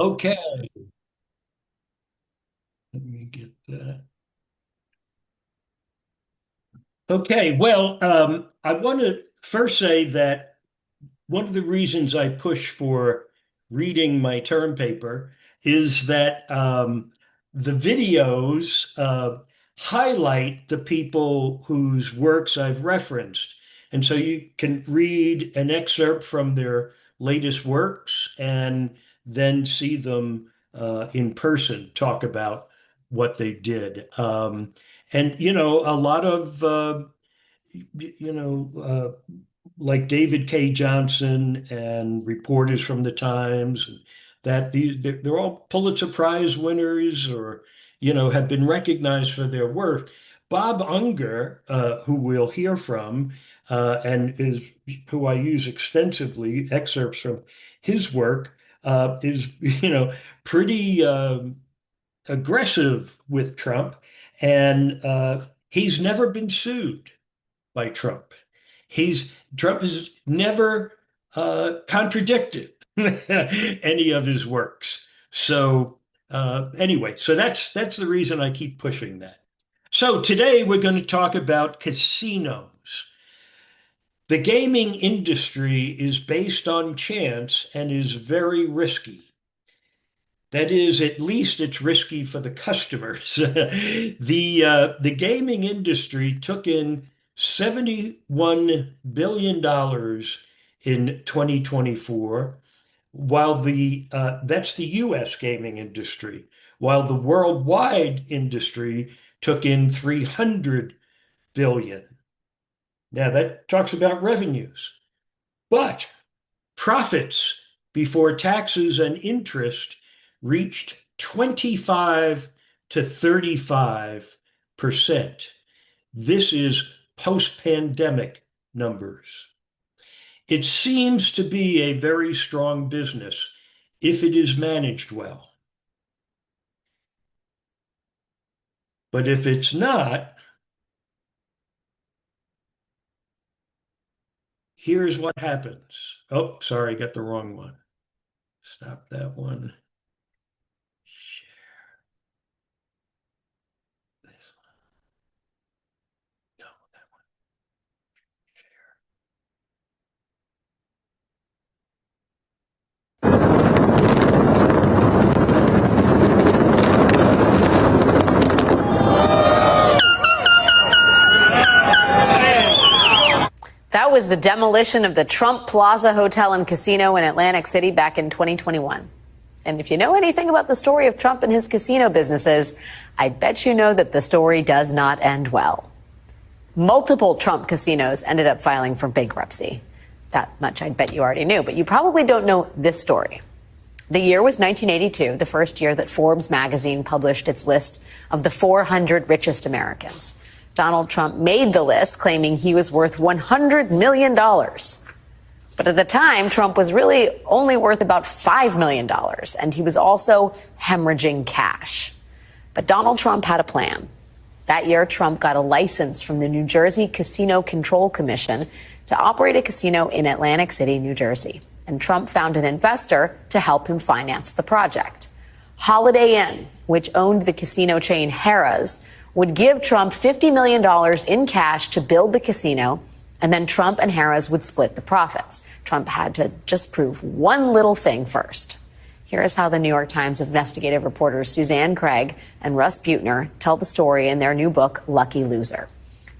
Okay, let me get that. Okay, well, I want to first say that one of the reasons I push for reading my term paper is that the videos highlight the people whose works I've referenced. And so you can read an excerpt from their latest works and then see them in person talk about what they did. And, a lot of, you know, like David K. Johnson and reporters from the Times, that they're all Pulitzer Prize winners or, have been recognized for their work. Bob Unger, who we'll hear from, and is who I use extensively, excerpts from his work, is, pretty aggressive with Trump, and he's never been sued by Trump. Trump has never contradicted any of his works. So anyway, so that's the reason I keep pushing that. So today we're going to talk about casinos. The gaming industry is based on chance and is very risky. That is, at least it's risky for the customers. The gaming industry took in $71 billion in 2024, while that's the US gaming industry, while the worldwide industry took in 300 billion. Now that talks about revenues, but profits before taxes and interest reached 25 to 35%. This is post-pandemic numbers. It seems to be a very strong business if it is managed well. But if it's not, here's what happens. Oh, sorry, I got the wrong one. Stop that one. No, that one. That was the demolition of the Trump Plaza Hotel and Casino in Atlantic City back in 2021. And if you know anything about the story of Trump and his casino businesses, I bet you know that the story does not end well. Multiple Trump casinos ended up filing for bankruptcy. That much I bet you already knew, but you probably don't know this story. The year was 1982, the first year that Forbes magazine published its list of the 400 richest Americans. Donald Trump made the list, claiming he was worth $100 million. But at the time, Trump was really only worth about $5 million, and he was also hemorrhaging cash. But Donald Trump had a plan. That year, Trump got a license from the New Jersey Casino Control Commission to operate a casino in Atlantic City, New Jersey. And Trump found an investor to help him finance the project. Holiday Inn, which owned the casino chain Harrah's, would give Trump $50 million in cash to build the casino, and then Trump and Harrah's would split the profits. Trump had to just prove one little thing first. Here is how the New York Times investigative reporters Suzanne Craig and Russ Buettner tell the story in their new book, Lucky Loser.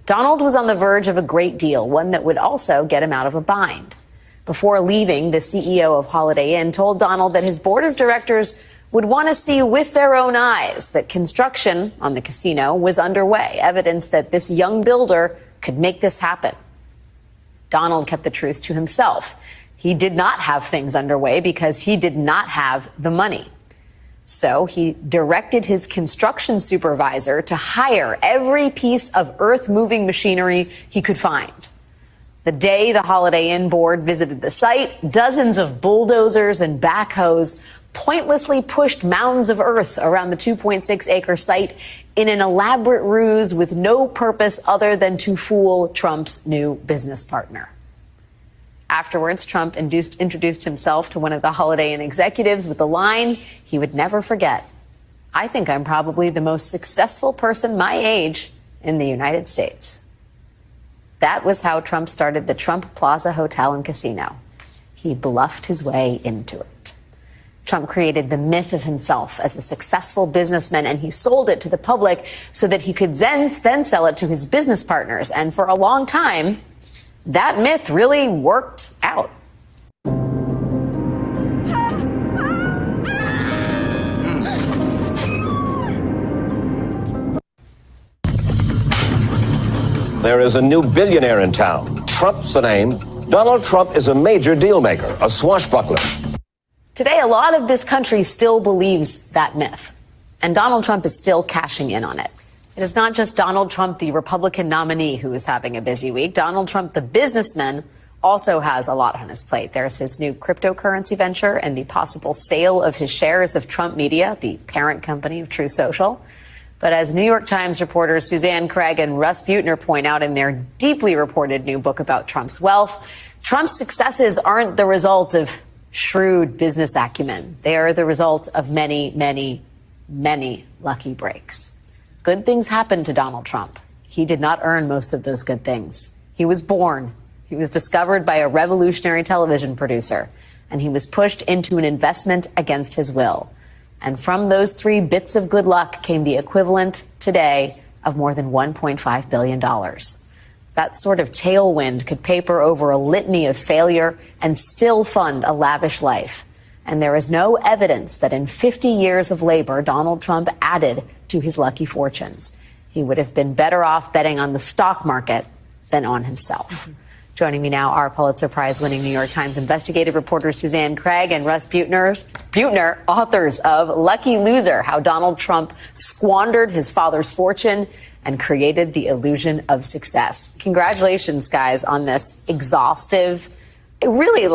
Donald was on the verge of a great deal, one that would also get him out of a bind. Before leaving, the CEO of Holiday Inn told Donald that his board of directors would want to see with their own eyes that construction on the casino was underway, evidence that this young builder could make this happen. Donald kept the truth to himself. He did not have things underway because he did not have the money. So he directed his construction supervisor to hire every piece of earth-moving machinery he could find. The day the Holiday Inn board visited the site, dozens of bulldozers and backhoes pointlessly pushed mounds of earth around the 2.6-acre site in an elaborate ruse with no purpose other than to fool Trump's new business partner. Afterwards, Trump introduced himself to one of the Holiday Inn executives with a line he would never forget. "I think I'm probably the most successful person my age in the United States." That was how Trump started the Trump Plaza Hotel and Casino. He bluffed his way into it. Trump created the myth of himself as a successful businessman, and he sold it to the public so that he could then sell it to his business partners. And for a long time, that myth really worked out. There is a new billionaire in town. Trump's the name. Donald Trump is a major deal maker, a swashbuckler. Today, a lot of this country still believes that myth, and Donald Trump is still cashing in on it. It is not just Donald Trump, the Republican nominee, who is having a busy week. Donald Trump, the businessman, also has a lot on his plate. There's his new cryptocurrency venture and the possible sale of his shares of Trump Media, the parent company of Truth Social. But as New York Times reporters Suzanne Craig and Russ Buettner point out in their deeply reported new book about Trump's wealth, Trump's successes aren't the result of shrewd business acumen. They are the result of many, many, many lucky breaks. Good things happened to Donald Trump. He did not earn most of those good things. He was born. He was discovered by a revolutionary television producer, and he was pushed into an investment against his will. And from those 3 bits of good luck came the equivalent today of more than $1.5 billion. That sort of tailwind could paper over a litany of failure and still fund a lavish life. And there is no evidence that in 50 years of labor, Donald Trump added to his lucky fortunes. He would have been better off betting on the stock market than on himself. Joining me now are Pulitzer Prize-winning New York Times investigative reporters Suzanne Craig and Russ Buettner, authors of Lucky Loser, How Donald Trump Squandered His Father's Fortune and Created the Illusion of Success. Congratulations, guys, on this exhaustive, really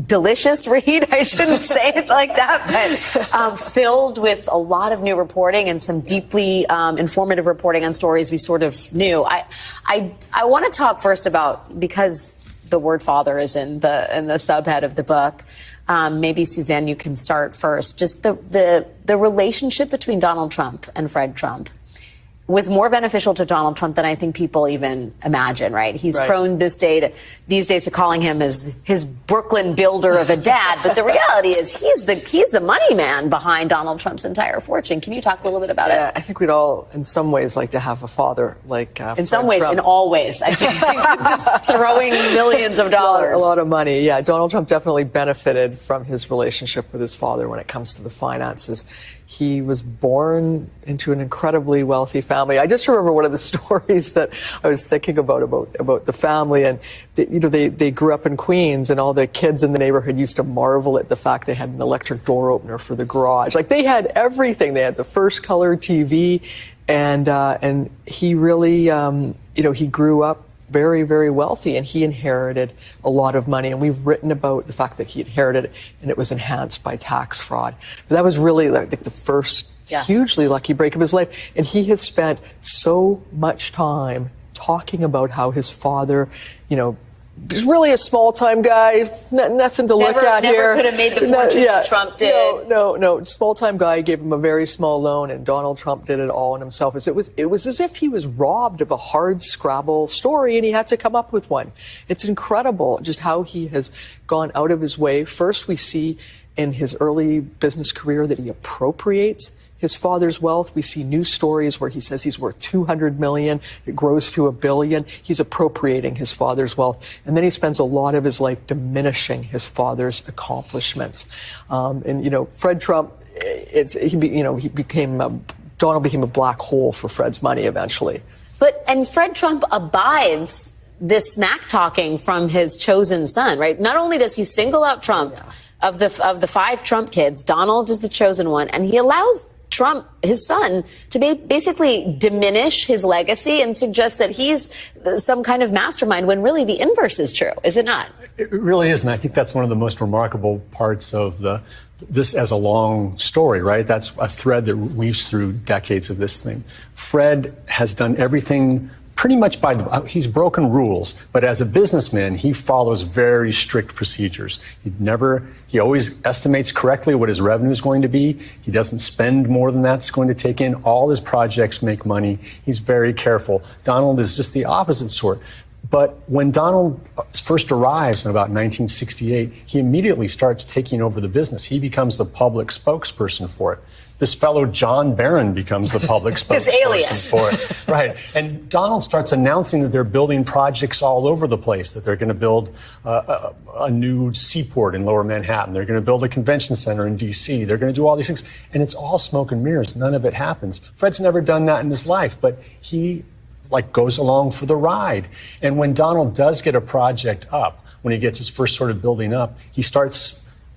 delicious read. I shouldn't say it like that, but filled with a lot of new reporting and some deeply informative reporting on stories we sort of knew. I want to talk first about, because the word father is in the subhead of the book. Maybe Suzanne, you can start first. Just the relationship between Donald Trump and Fred Trump was more beneficial to Donald Trump than I think people even imagine, right? He's prone these days to calling him his Brooklyn builder of a dad, but the reality is he's the money man behind Donald Trump's entire fortune. Can you talk a little bit about it? I think we'd all, in some ways, like to have a father like in some ways, Trump. In all ways. I think just throwing millions of dollars. A lot of money, yeah. Donald Trump definitely benefited from his relationship with his father when it comes to the finances. He was born into an incredibly wealthy family. I just remember one of the stories that I was thinking about the family, and they grew up in Queens, and all the kids in the neighborhood used to marvel at the fact they had an electric door opener for the garage. Like, they had everything. They had the first color TV, and he really he grew up very, very wealthy, and he inherited a lot of money. And we've written about the fact that he inherited it and it was enhanced by tax fraud. But that was really like the first hugely lucky break of his life. And he has spent so much time talking about how his father, he's really a small-time guy, nothing to look at here. Never could have made the fortune that Trump did. No. Small-time guy gave him a very small loan, and Donald Trump did it all on himself. It was as if he was robbed of a hard-scrabble story, and he had to come up with one. It's incredible just how he has gone out of his way. First, we see in his early business career that he appropriates his father's wealth. We see news stories where he says he's worth $200 million. It grows to $1 billion. He's appropriating his father's wealth. And then he spends a lot of his life diminishing his father's accomplishments. Fred Trump, Donald became a black hole for Fred's money eventually. And Fred Trump abides this smack talking from his chosen son, right? Not only does he single out Trump, of the 5 Trump kids, Donald is the chosen one, and he allows Trump, his son, to basically diminish his legacy and suggest that he's some kind of mastermind, when really the inverse is true, is it not? It really is, and I think that's one of the most remarkable parts of this as a long story, right? That's a thread that weaves through decades of this thing. Fred has done everything pretty much he's broken rules, but as a businessman, he follows very strict procedures. He always estimates correctly what his revenue is going to be. He doesn't spend more than that's going to take in. All his projects make money. He's very careful. Donald is just the opposite sort. But when Donald first arrives in about 1968, he immediately starts taking over the business. He becomes the public spokesperson for it. This fellow, John Barron, becomes the public spokesperson for it. Right. And Donald starts announcing that they're building projects all over the place, that they're going to build a new seaport in Lower Manhattan. They're going to build a convention center in D.C. They're going to do all these things. And it's all smoke and mirrors. None of it happens. Fred's never done that in his life, but he goes along for the ride. And when Donald does get a project up, when he gets his first sort of building up,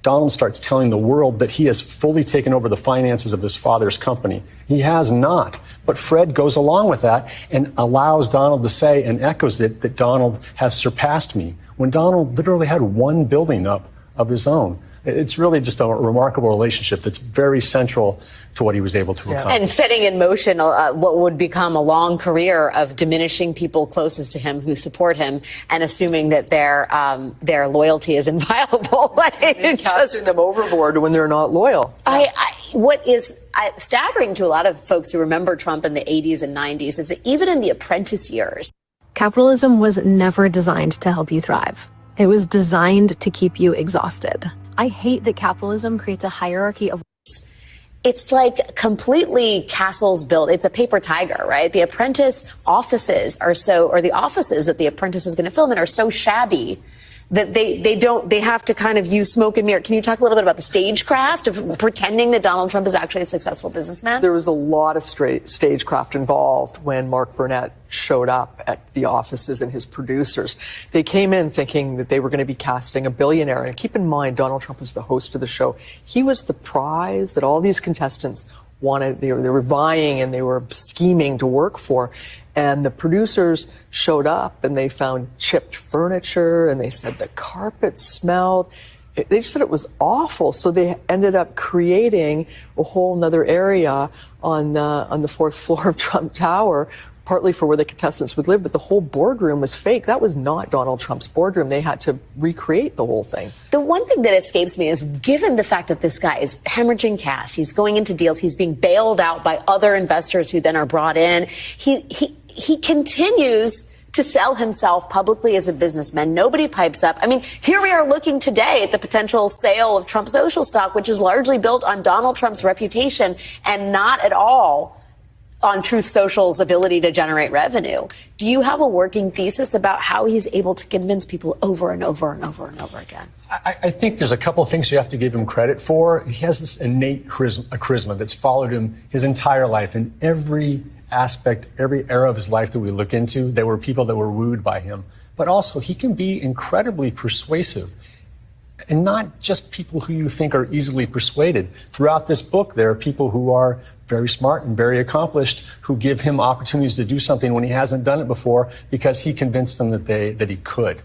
Donald starts telling the world that he has fully taken over the finances of his father's company. He has not. But Fred goes along with that and allows Donald to say, and echoes it, that Donald has surpassed me, when Donald literally had one building up of his own. It's really just a remarkable relationship that's very central to what he was able to accomplish. And setting in motion what would become a long career of diminishing people closest to him who support him and assuming that their loyalty is inviolable. Casting them overboard when they're not loyal. What is staggering to a lot of folks who remember Trump in the 80s and 90s is that even in the apprentice years, capitalism was never designed to help you thrive. It was designed to keep you exhausted. I hate that capitalism creates a hierarchy of... It's like completely castles built. It's a paper tiger, right? The apprentice offices or the offices that the apprentice is going to film in are so shabby that they have to kind of use smoke and mirror. Can you talk a little bit about the stagecraft of pretending that Donald Trump is actually a successful businessman? There was a lot of stagecraft involved when Mark Burnett showed up at the offices and his producers. They came in thinking that they were going to be casting a billionaire. And keep in mind, Donald Trump was the host of the show. He was the prize that all these contestants wanted. They were vying and they were scheming to work for. And the producers showed up and they found chipped furniture and they said the carpet smelled. They just said it was awful. So they ended up creating a whole nother area on the fourth floor of Trump Tower, partly for where the contestants would live, but the whole boardroom was fake. That was not Donald Trump's boardroom. They had to recreate the whole thing. The one thing that escapes me is, given the fact that this guy is hemorrhaging cash, he's going into deals, he's being bailed out by other investors who then are brought in. He continues to sell himself publicly as a businessman. Nobody pipes up. I mean, here we are looking today at the potential sale of Trump Social stock, which is largely built on Donald Trump's reputation and not at all on Truth Social's ability to generate revenue. Do you have a working thesis about how he's able to convince people over and over and over and over again? I think there's a couple of things you have to give him credit for. He has this innate charisma that's followed him his entire life. In every aspect, every era of his life that we look into, there were people that were wooed by him. But also, he can be incredibly persuasive. And not just people who you think are easily persuaded. Throughout this book, there are people who are very smart and very accomplished who give him opportunities to do something when he hasn't done it before because he convinced them that he could.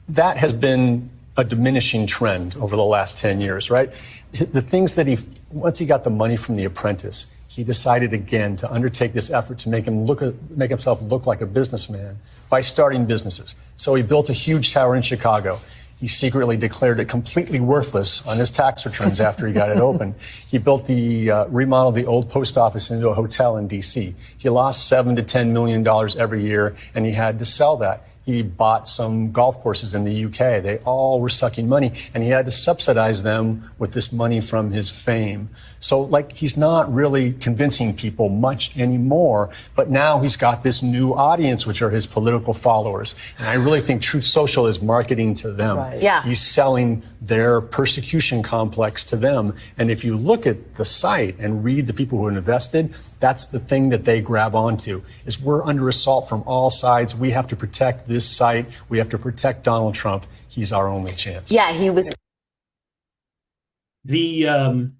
That has been a diminishing trend over the last 10 years, right? The things that once he got the money from The Apprentice, he decided again to undertake this effort to make himself look like a businessman by starting businesses. So he built a huge tower in Chicago. He secretly declared it completely worthless on his tax returns after he got it open. He remodeled the old post office into a hotel in D.C. He lost $7 to $10 million every year, and he had to sell that. He bought some golf courses in the UK. They all were sucking money, and he had to subsidize them with this money from his fame. So, he's not really convincing people much anymore, but now he's got this new audience, which are his political followers. And I really think Truth Social is marketing to them. Right. Yeah. He's selling their persecution complex to them. And if you look at the site and read the people who invested, that's the thing that they grab onto, is we're under assault from all sides. We have to protect this site. We have to protect Donald Trump. He's our only chance. Yeah, he was. Again,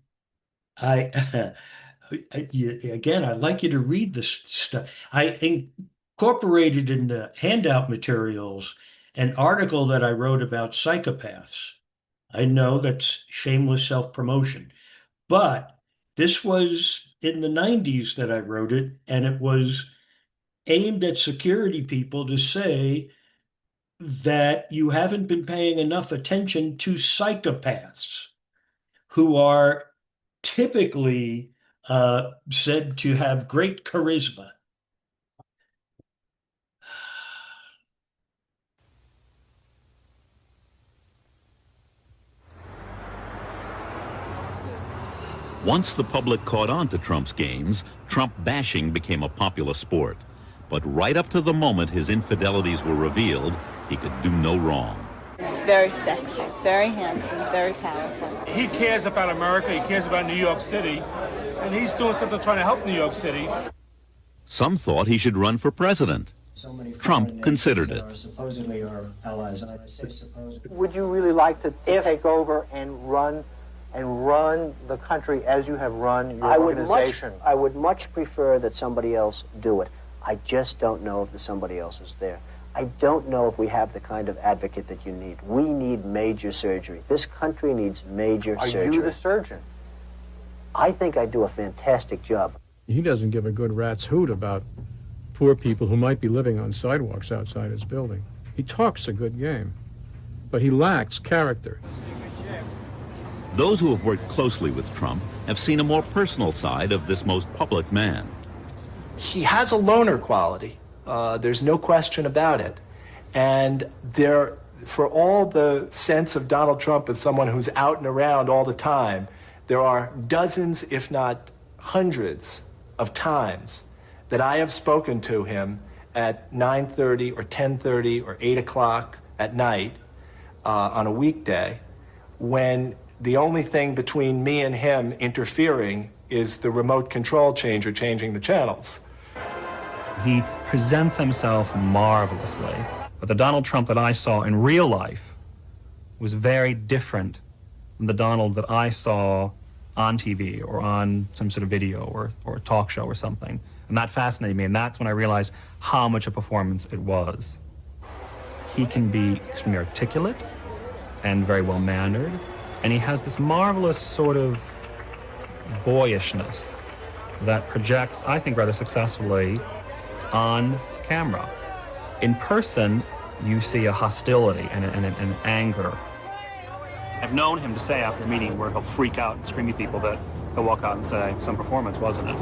I'd like you to read this stuff. I incorporated in the handout materials an article that I wrote about psychopaths. I know that's shameless self-promotion, but this was in the 90s that I wrote it, and it was aimed at security people to say that you haven't been paying enough attention to psychopaths who are typically said to have great charisma. Once the public caught on to Trump's games, Trump bashing became a popular sport. But right up to the moment his infidelities were revealed, he could do no wrong. He's very sexy, very handsome, very powerful. He cares about America, he cares about New York City, and he's doing something trying to help New York City. Some thought he should run for president. Trump considered it. Supposedly our allies. I say supposedly. Would you really like to take over and run the country as you have run your organization? I would much prefer that somebody else do it. I just don't know if the somebody else is there. I don't know if we have the kind of advocate that you need. We need major surgery. This country needs major surgery. Are you the surgeon? I think I do a fantastic job. He doesn't give a good rat's hoot about poor people who might be living on sidewalks outside his building. He talks a good game, but he lacks character. Those who have worked closely with Trump have seen a more personal side of this most public man. He has a loner quality. There's no question about it. And for all the sense of Donald Trump as someone who's out and around all the time, there are dozens, if not hundreds, of times that I have spoken to him at 9:30 or 10:30 or 8 o'clock at night on a weekday, when the only thing between me and him interfering is the remote control changer changing the channels. He presents himself marvelously, but the Donald Trump that I saw in real life was very different than the Donald that I saw on TV or on some sort of video or a talk show or something. And that fascinated me, and that's when I realized how much a performance it was. He can be extremely articulate and very well-mannered, and he has this marvelous sort of boyishness that projects, I think, rather successfully on camera. In person, you see a hostility and an anger. I've known him to say after a meeting where he'll freak out and scream at people that he'll walk out and say, some performance, wasn't it?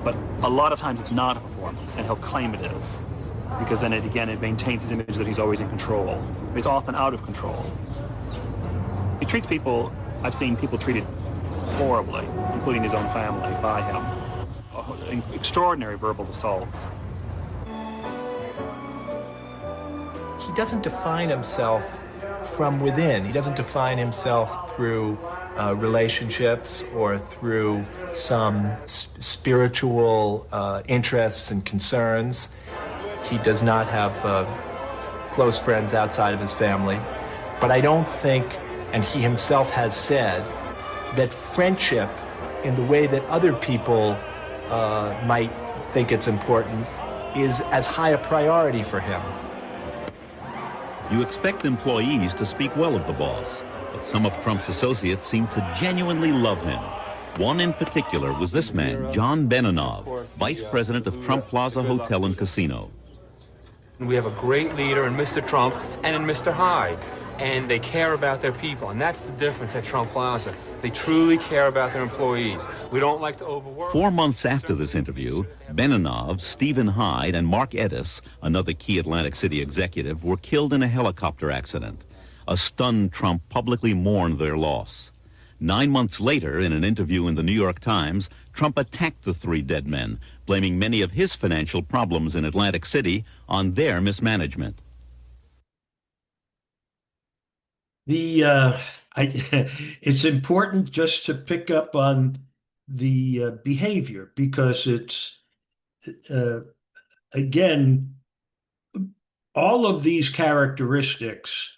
But a lot of times it's not a performance, and he'll claim it is, because then it maintains his image that he's always in control. But he's often out of control. He treats people, I've seen people treated horribly, including his own family, by him. Extraordinary verbal assaults. He doesn't define himself from within. He doesn't define himself through relationships or through some spiritual interests and concerns. He does not have close friends outside of his family. But I don't think, and he himself has said, that friendship in the way that other people might think it's important is as high a priority for him. You expect employees to speak well of the boss, but some of Trump's associates seem to genuinely love him. One in particular was this man, John Beninoff, vice president of Trump Plaza Hotel and Casino. We have a great leader in Mr. Trump and in Mr. Hyde, and they care about their people, and that's the difference at Trump Plaza. They truly care about their employees. We don't like to overwork. 4 months after this interview, Beninoff, Stephen Hyde, and Mark Edis, another key Atlantic City executive, were killed in a helicopter accident. A stunned Trump publicly mourned their loss. 9 months later, in an interview in the New York Times, Trump attacked the 3 dead men, blaming many of his financial problems in Atlantic City on their mismanagement. It's important just to pick up on the behavior, because it's, again, all of these characteristics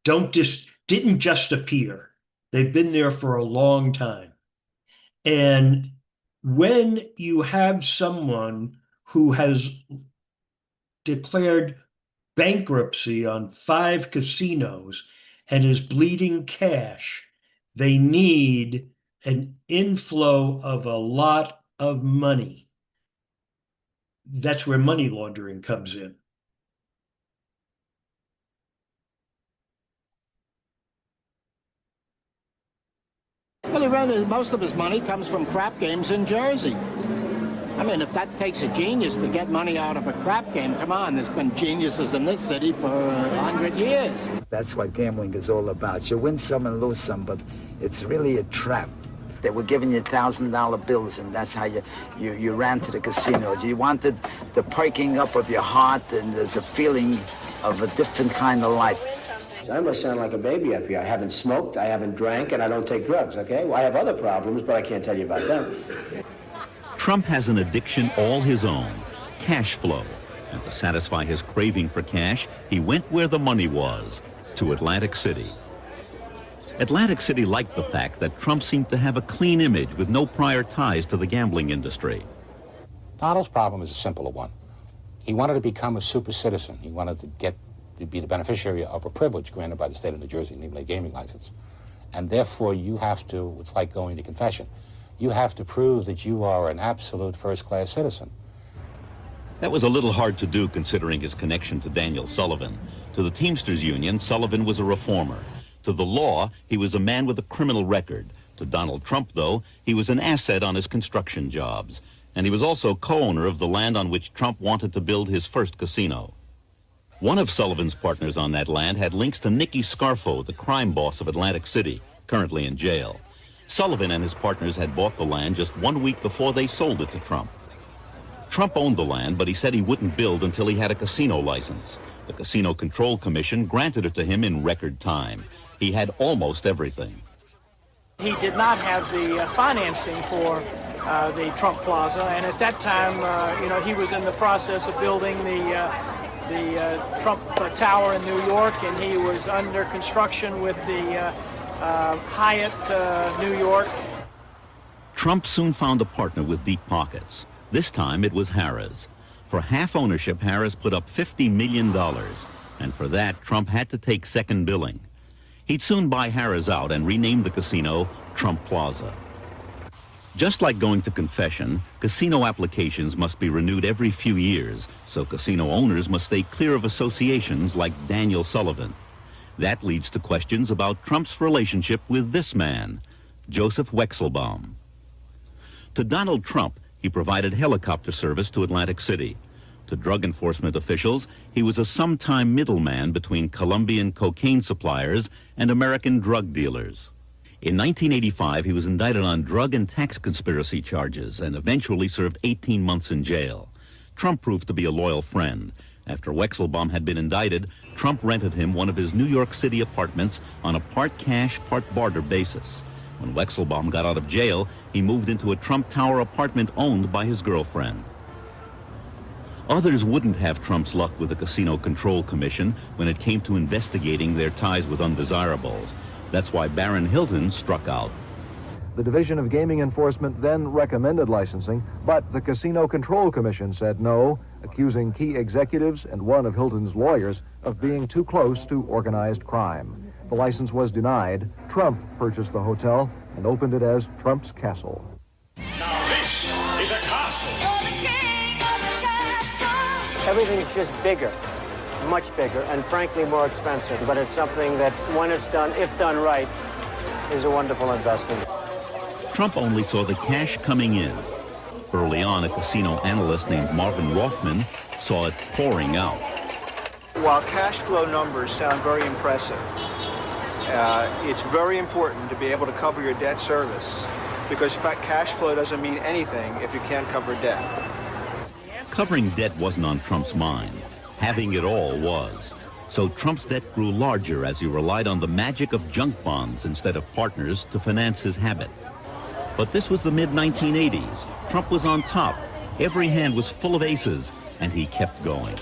didn't just appear. They've been there for a long time. And when you have someone who has declared bankruptcy on 5 casinos and is bleeding cash, they need an inflow of a lot of money. that's where money laundering comes in. Well, most of his money comes from crap games in Jersey. I mean, if that takes a genius to get money out of a crap game, come on, there's been geniuses in this city for 100 years. That's what gambling is all about. You win some and lose some, but it's really a trap. They were giving you $1,000 bills, and that's how you ran to the casinos. You wanted the perking up of your heart and the feeling of a different kind of life. I must sound like a baby up here. I haven't smoked, I haven't drank, and I don't take drugs, okay? Well, I have other problems, but I can't tell you about them. Trump has an addiction all his own, cash flow. And to satisfy his craving for cash, he went where the money was, to Atlantic City. Atlantic City liked the fact that Trump seemed to have a clean image with no prior ties to the gambling industry. Donald's problem is a simpler one. He wanted to become a super citizen. He wanted to be the beneficiary of a privilege granted by the state of New Jersey, namely a gaming license. And therefore you have to, it's like going to confession, you have to prove that you are an absolute first-class citizen. That was a little hard to do considering his connection to Daniel Sullivan. To the Teamsters Union, Sullivan was a reformer. To the law, he was a man with a criminal record. To Donald Trump, though, he was an asset on his construction jobs. And he was also co-owner of the land on which Trump wanted to build his first casino. One of Sullivan's partners on that land had links to Nicky Scarfo, the crime boss of Atlantic City, currently in jail. Sullivan and his partners had bought the land just 1 week before they sold it to Trump. Trump owned the land, but he said he wouldn't build until he had a casino license. The Casino Control Commission granted it to him in record time. He had almost everything. He did not have the financing for the Trump Plaza, and at that time, he was in the process of building the Trump Tower in New York, and he was under construction with the Hyatt, New York. Trump soon found a partner with deep pockets. This time it was Harrah's. For half ownership, Harrah's put up $50 million, and for that, Trump had to take second billing. He'd soon buy Harrah's out and rename the casino Trump Plaza. Just like going to confession, casino applications must be renewed every few years, so casino owners must stay clear of associations like Daniel Sullivan. That leads to questions about Trump's relationship with this man, Joseph Wexelbaum. To Donald Trump, he provided helicopter service to Atlantic City. To drug enforcement officials, he was a sometime middleman between Colombian cocaine suppliers and American drug dealers. In 1985, he was indicted on drug and tax conspiracy charges and eventually served 18 months in jail. Trump proved to be a loyal friend. After Wexelbaum had been indicted, Trump rented him one of his New York City apartments on a part cash, part barter basis. When Wexelbaum got out of jail, he moved into a Trump Tower apartment owned by his girlfriend. Others wouldn't have Trump's luck with the Casino Control Commission when it came to investigating their ties with undesirables. That's why Baron Hilton struck out. The Division of Gaming Enforcement then recommended licensing, but the Casino Control Commission said no, accusing key executives and one of Hilton's lawyers of being too close to organized crime. The license was denied. Trump purchased the hotel and opened it as Trump's Castle. Now this is a castle. Everything's just bigger, much bigger, and frankly more expensive. But it's something that, when it's done, if done right, is a wonderful investment. Trump only saw the cash coming in. Early on, a casino analyst named Marvin Rothman saw it pouring out. While cash flow numbers sound very impressive, it's very important to be able to cover your debt service, because in fact cash flow doesn't mean anything if you can't cover debt. Covering debt wasn't on Trump's mind. Having it all was. So Trump's debt grew larger as he relied on the magic of junk bonds instead of partners to finance his habit. But this was the mid-1980s. Trump was on top. Every hand was full of aces, and he kept going.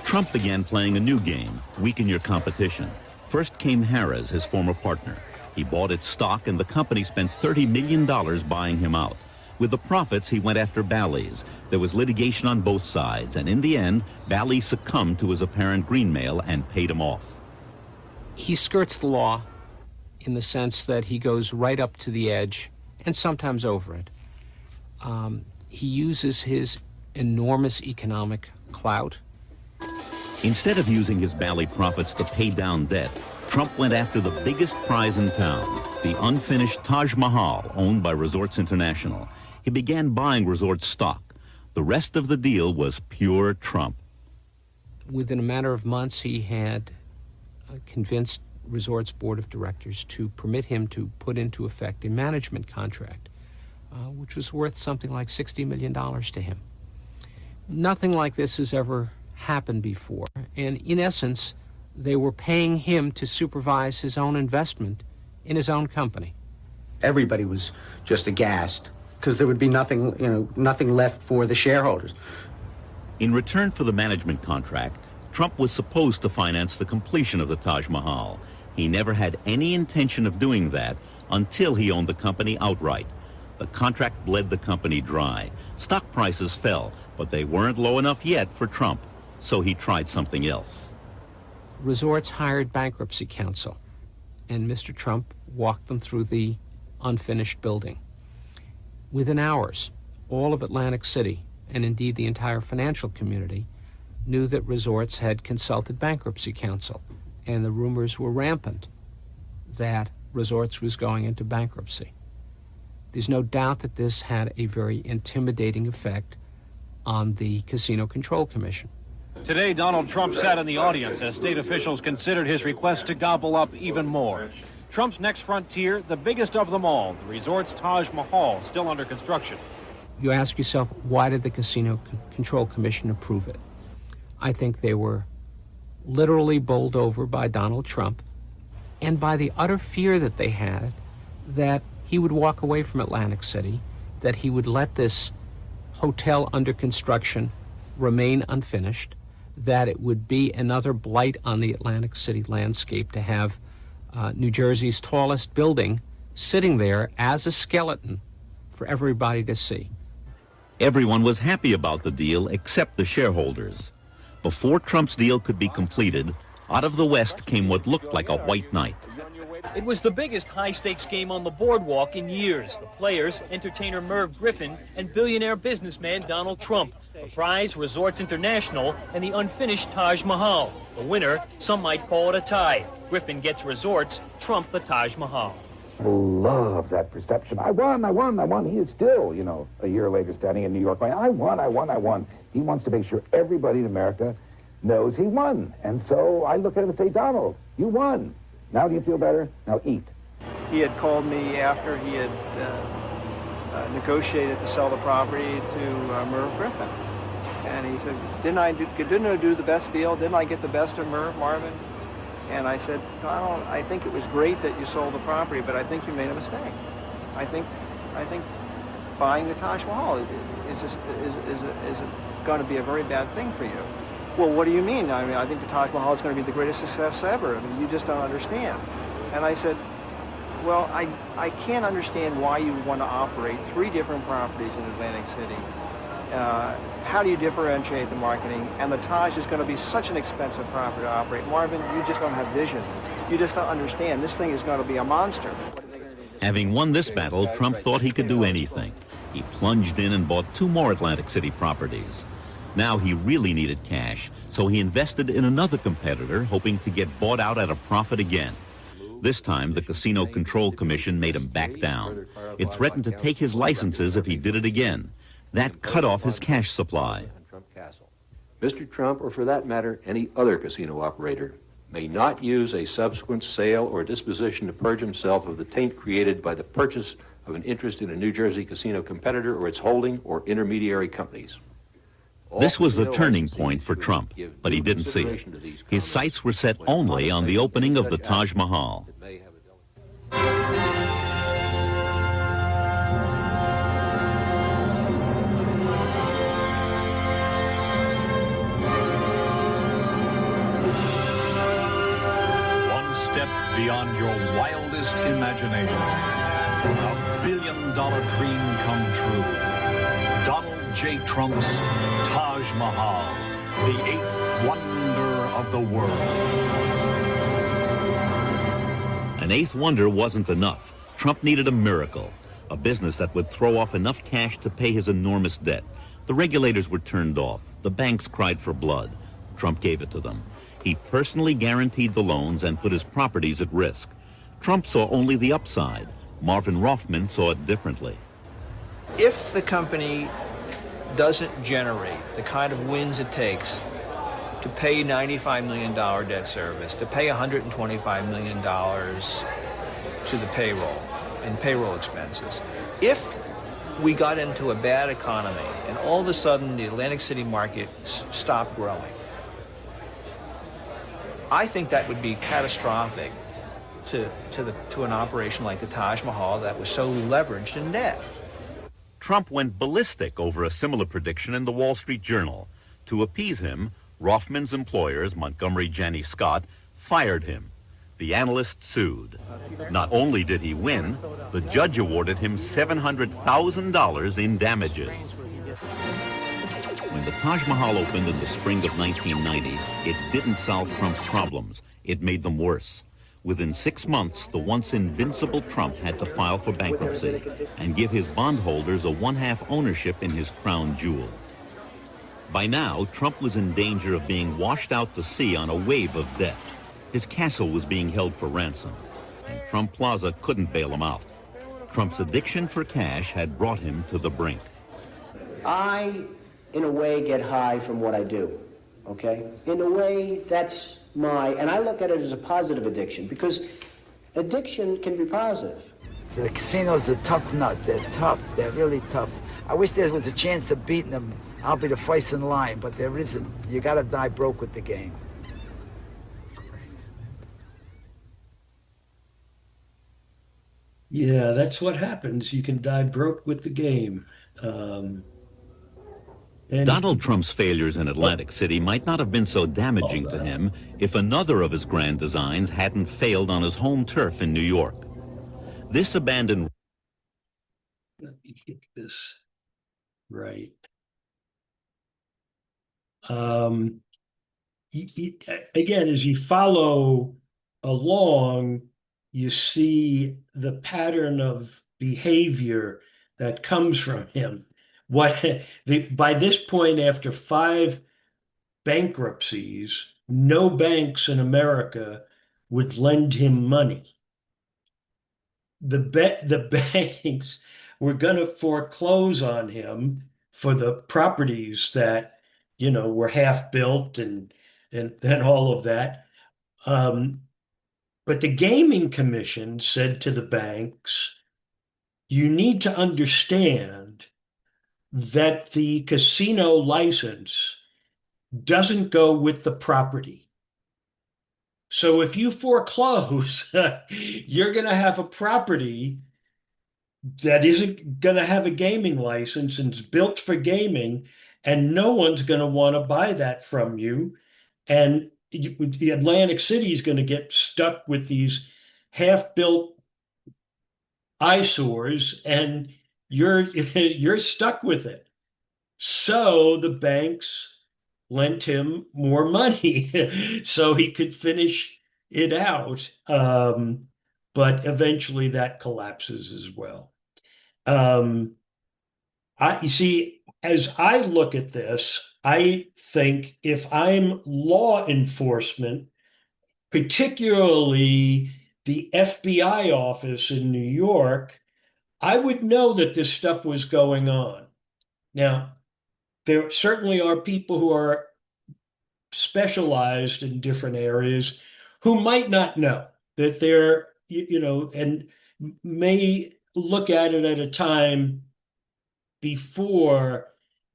Trump began playing a new game, weaken your competition. First came Harrah's, his former partner. He bought its stock, and the company spent $30 million buying him out. With the profits, he went after Bally's. There was litigation on both sides, and in the end, Bally succumbed to his apparent greenmail and paid him off. He skirts the law in the sense that he goes right up to the edge and sometimes over it. He uses his enormous economic clout. Instead of using his Bally profits to pay down debt, Trump went after the biggest prize in town, the unfinished Taj Mahal, owned by Resorts International. He began buying resort stock. The rest of the deal was pure Trump. Within a matter of months, he had convinced Resorts' board of directors to permit him to put into effect a management contract, which was worth something like $60 million to him. Nothing like this has ever happened before, and in essence, they were paying him to supervise his own investment in his own company. Everybody was just aghast because there would be nothing, nothing left for the shareholders. In return for the management contract, Trump was supposed to finance the completion of the Taj Mahal. He never had any intention of doing that until he owned the company outright. The contract bled the company dry. Stock prices fell, but they weren't low enough yet for Trump, so he tried something else. Resorts hired bankruptcy counsel, and Mr. Trump walked them through the unfinished building. Within hours, all of Atlantic City, and indeed the entire financial community, knew that Resorts had consulted bankruptcy counsel, and the rumors were rampant that Resorts was going into bankruptcy. There's no doubt that this had a very intimidating effect on the Casino Control Commission. Today, Donald Trump sat in the audience as state officials considered his request to gobble up even more. Trump's next frontier, the biggest of them all, the resort's Taj Mahal, still under construction. You ask yourself, why did the Casino Control Commission approve it? I think they were literally bowled over by Donald Trump and by the utter fear that they had that he would walk away from Atlantic City, that he would let this hotel under construction remain unfinished, that it would be another blight on the Atlantic City landscape to have New Jersey's tallest building sitting there as a skeleton for everybody to see. Everyone was happy about the deal except the shareholders. Before Trump's deal could be completed, out of the West came what looked like a white knight. It was the biggest high-stakes game on the boardwalk in years. The players, entertainer Merv Griffin and billionaire businessman Donald Trump. The prize, Resorts International, and the unfinished Taj Mahal. The winner, some might call it a tie. Griffin gets Resorts, Trump the Taj Mahal. Love that perception. I won. He is still, a year later standing in New York going, I won. He wants to make sure everybody in America knows he won. And so I look at him and say, Donald, you won. Now do you feel better? Now eat. He had called me after he had negotiated to sell the property to Merv Griffin. And he said, didn't I do the best deal? Didn't I get the best of Merv, Marvin? And I said, Donald, I think it was great that you sold the property, but I think you made a mistake. I think buying the Taj Mahal is going to be a very bad thing for you. Well, what do you mean? I mean, I think the Taj Mahal is going to be the greatest success ever. I mean, you just don't understand. And I said, well, I can't understand why you want to operate 3 different properties in Atlantic City. How do you differentiate the marketing? And the Taj is going to be such an expensive property to operate. Marvin, you just don't have vision. You just don't understand. This thing is going to be a monster. Having won this battle, Trump thought he could do anything. He plunged in and bought 2 more Atlantic City properties. Now he really needed cash, so he invested in another competitor, hoping to get bought out at a profit again. This time, the Casino Control Commission made him back down. It threatened to take his licenses if he did it again. That cut off his cash supply. Mr. Trump, or for that matter, any other casino operator, may not use a subsequent sale or disposition to purge himself of the taint created by the purchase of an interest in a New Jersey casino competitor or its holding or intermediary companies. This was the turning point for Trump, but he didn't see it. His sights were set only on the opening of the Taj Mahal. One step beyond your wildest imagination. A billion-dollar dream come true. Donald J. Trump's Taj Mahal, the 8th wonder of the world. An 8th wonder wasn't enough. Trump needed a miracle, a business that would throw off enough cash to pay his enormous debt. The regulators were turned off. The banks cried for blood. Trump gave it to them. He personally guaranteed the loans and put his properties at risk. Trump saw only the upside. Marvin Roffman saw it differently. If the company doesn't generate the kind of wins it takes to pay $95 million debt service, to pay $125 million to the payroll and payroll expenses, if we got into a bad economy and all of a sudden the Atlantic City market stopped growing, I think that would be catastrophic to an operation like the Taj Mahal that was so leveraged in debt. Trump went ballistic over a similar prediction in the Wall Street Journal. To appease him, Roffman's employers, Montgomery Janney Scott, fired him. The analyst sued. Not only did he win, the judge awarded him $700,000 in damages. When the Taj Mahal opened in the spring of 1990, it didn't solve Trump's problems. It made them worse. Within 6 months, the once invincible Trump had to file for bankruptcy and give his bondholders a one-half ownership in his crown jewel. By now, Trump was in danger of being washed out to sea on a wave of debt. His castle was being held for ransom, and Trump Plaza couldn't bail him out. Trump's addiction for cash had brought him to the brink. I, in a way, get high from what I do, okay? In a way, that's and I look at it as a positive addiction, because addiction can be positive. The casinos are tough nut. They're tough. They're really tough. I wish there was a chance of beating them. I'll be the first in line, but there isn't. You gotta die broke with the game. Yeah, that's what happens. You can die broke with the game. Donald Trump's failures in Atlantic City might not have been so damaging to him if another of his grand designs hadn't failed on his home turf in New York. This abandoned... Let me get this right. Again, as you follow along, you see the pattern of behavior that comes from him. By this point, after 5 bankruptcies, no banks in America would lend him money. The banks were going to foreclose on him for the properties that, were half built and all of that. But the Gaming Commission said to the banks, you need to understand that the casino license doesn't go with the property. So if you foreclose, you're going to have a property that isn't going to have a gaming license and is built for gaming, and no one's going to want to buy that from you. And the Atlantic City is going to get stuck with these half-built eyesores, and you're stuck with it. So the banks lent him more money so he could finish it out. But eventually that collapses as well. You see, as I look at this, I think if I'm law enforcement, particularly the FBI office in New York, I would know that this stuff was going on. Now, there certainly are people who are specialized in different areas who might not know that they're, and may look at it at a time before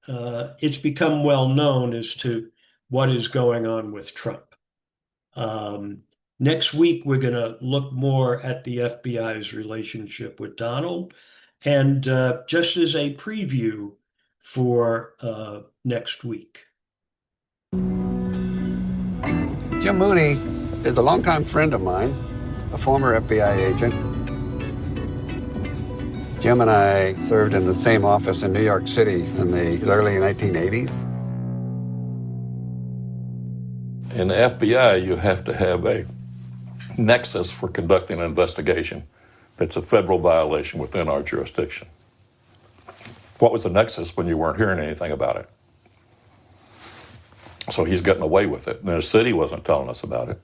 it's become well known as to what is going on with Trump. Next week, we're going to look more at the FBI's relationship with Donald. And just as a preview for next week. Jim Mooney is a longtime friend of mine, a former FBI agent. Jim and I served in the same office in New York City in the early 1980s. In the FBI, you have to have a nexus for conducting an investigation that's a federal violation within our jurisdiction. What was the nexus when you weren't hearing anything about it? So he's getting away with it. And the city wasn't telling us about it.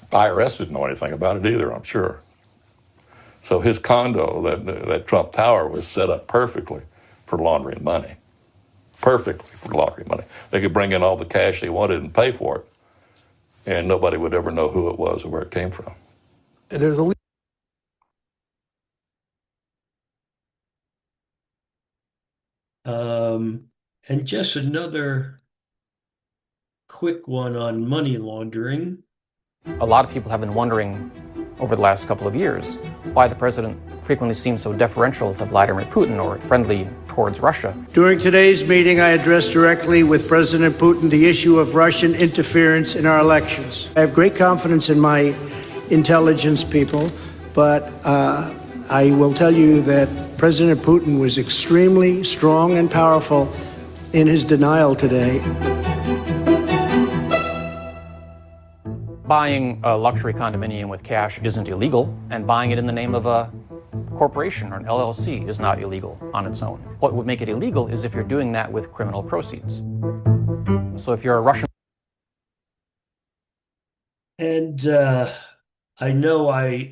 IRS didn't know anything about it either, I'm sure. So his condo, that Trump Tower, was set up perfectly for laundering money. Perfectly for laundering money. They could bring in all the cash they wanted and pay for it, and nobody would ever know who it was or where it came from. There's a And just another quick one on money laundering. A lot of people have been wondering over the last couple of years why the president frequently seems so deferential to Vladimir Putin or friendly towards Russia. During today's meeting, I addressed directly with President Putin the issue of Russian interference in our elections. I have great confidence in my intelligence people, but I will tell you that President Putin was extremely strong and powerful in his denial today. Buying a luxury condominium with cash isn't illegal, and buying it in the name of a corporation or an LLC is not illegal on its own. What would make it illegal is if you're doing that with criminal proceeds. So if you're a Russian... And I know I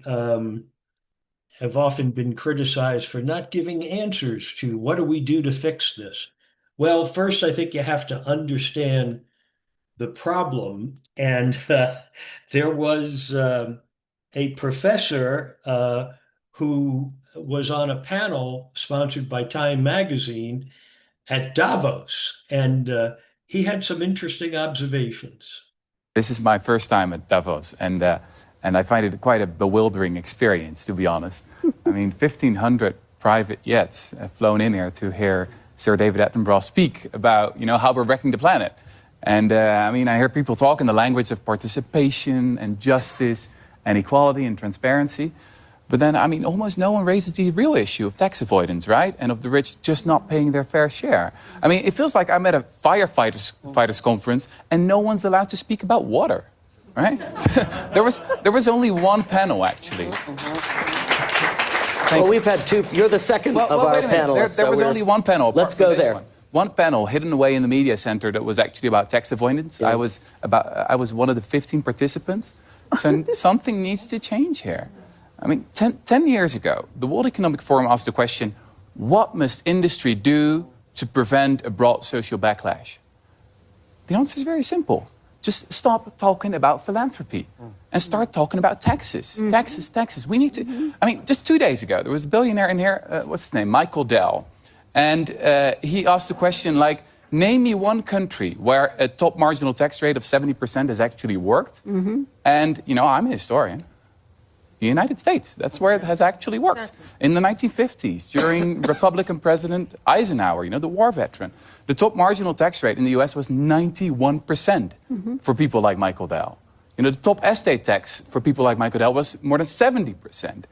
have often been criticized for not giving answers to what do we do to fix this? Well, first, I think you have to understand the problem. And there was a professor who was on a panel sponsored by Time magazine at Davos, and he had some interesting observations. This is my first time at Davos, and I find it quite a bewildering experience, to be honest. I mean, 1,500 private jets have flown in here to hear Sir David Attenborough speak about, how we're wrecking the planet. And I hear people talk in the language of participation and justice and equality and transparency. But then, almost no one raises the real issue of tax avoidance, right? And of the rich just not paying their fair share. It feels like I'm at a firefighters conference and no one's allowed to speak about water, right? there was only one panel, actually. Well, we've had two. You're the second of our panelists. There was only one panel. Let's go there. One panel hidden away in the media center that was actually about tax avoidance. Yeah. I was one of the 15 participants. So something needs to change here. 10 years ago, the World Economic Forum asked the question, what must industry do to prevent a broad social backlash? The answer is very simple. Just stop talking about philanthropy and start talking about taxes. Taxes. We need to... just 2 days ago, there was a billionaire in here, what's his name? Michael Dell. And he asked the question, name me one country where a top marginal tax rate of 70% has actually worked. And, I'm a historian. The United States, that's where it has actually worked. In the 1950s, during Republican President Eisenhower, the war veteran, the top marginal tax rate in the US was 91% for people like Michael Dell. The top estate tax for people like Michael Dell was more than 70%.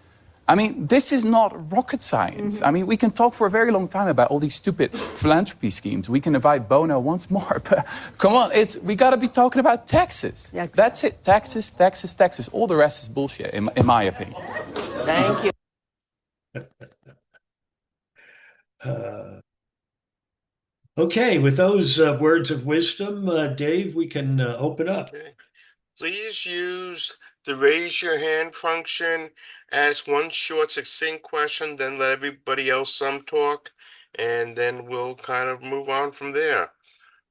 This is not rocket science. We can talk for a very long time about all these stupid philanthropy schemes. We can invite Bono once more, but come on, we got to be talking about taxes. Yeah, exactly. That's it. Taxes, taxes, taxes. All the rest is bullshit, in my opinion. Thank you. Okay, with those words of wisdom, Dave, we can open up. Okay. Please use the raise your hand function. Ask one short, succinct question, then let everybody else talk, and then we'll kind of move on from there.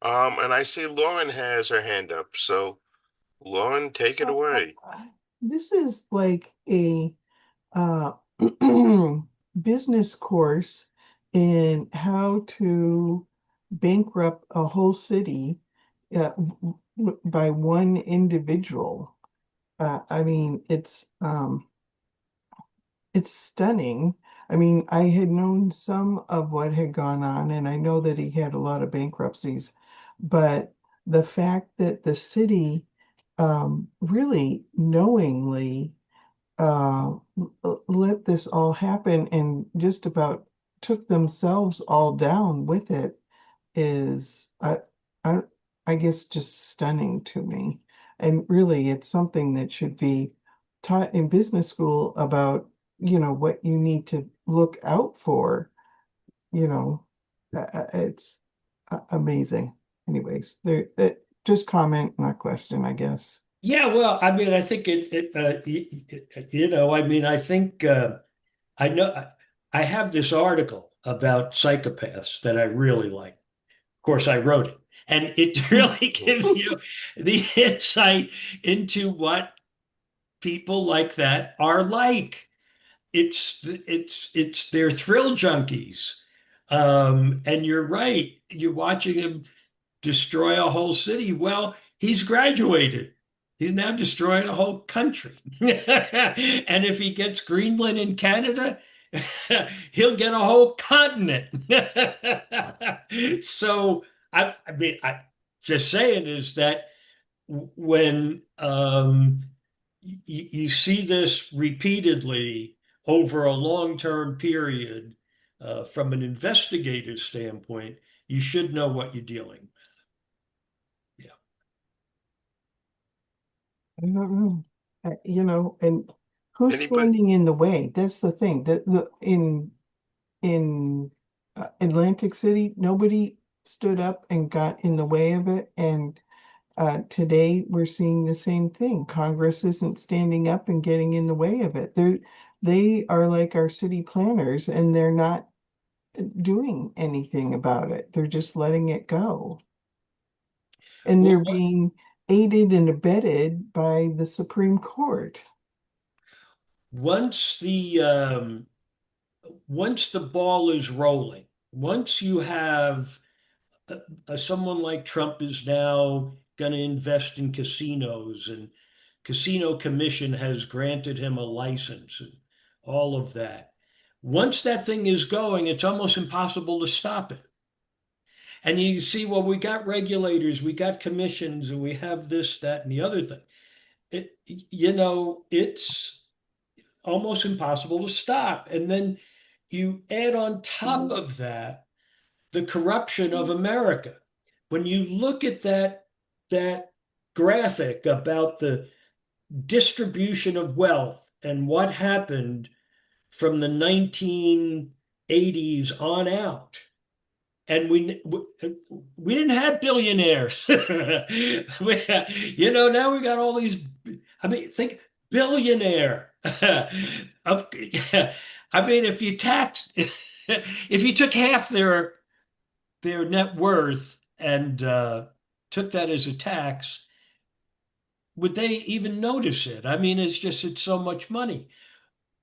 And I see Lauren has her hand up, so Lauren, take it away. This is like a business course in how to bankrupt a whole city by one individual. It's stunning. I had known some of what had gone on, and I know that he had a lot of bankruptcies, but the fact that the city really knowingly let this all happen and just about took themselves all down with it is, I guess, just stunning to me. And really, it's something that should be taught in business school about what you need to look out for, it's amazing. Anyways, just comment, not question, I guess. Yeah, well, I mean, I think I mean, I think I know I have this article about psychopaths that I really like. Of course, I wrote it, and it really gives you the insight into what people like that are like. It's they're thrill junkies, and you're right. You're watching him destroy a whole city. Well, he's graduated. He's now destroying a whole country. And if he gets Greenland and Canada, he'll get a whole continent. So I mean, I just saying is that when you see this repeatedly over a long-term period, from an investigator's standpoint, you should know what you're dealing with. Yeah. I don't know. And who's Anybody? standing in the way? That's the thing. In Atlantic City, nobody stood up and got in the way of it. And today we're seeing the same thing. Congress isn't standing up and getting in the way of it. They are like our city planners, and they're not doing anything about it. They're just letting it go. And Well, they're being aided and abetted by the Supreme Court. once the ball is rolling, once you have someone like Trump is now going to invest in casinos, and Casino Commission has granted him a license and all of that. Once that thing is going, it's almost impossible to stop it. And you see, well, we got regulators, we got commissions, and we have this, that, and the other thing. It's almost impossible to stop. And then you add on top of that the corruption of America. When you look at that graphic about the distribution of wealth and what happened from the 1980s on out, and we didn't have billionaires. Now we got all these. I mean, think billionaire. I mean, if you taxed, if you took half their net worth and took that as a tax, would they even notice it? I mean, it's so much money.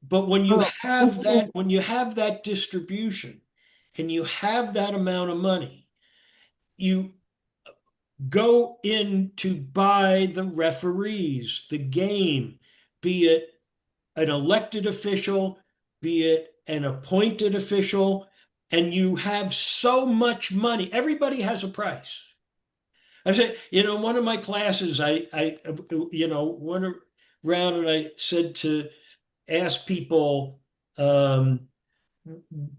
But when you have that distribution and you have that amount of money, you go in to buy the referees, the game, be it an elected official, be it an appointed official, and you have so much money. Everybody has a price. I said, one of my classes, I went around and I said to ask people,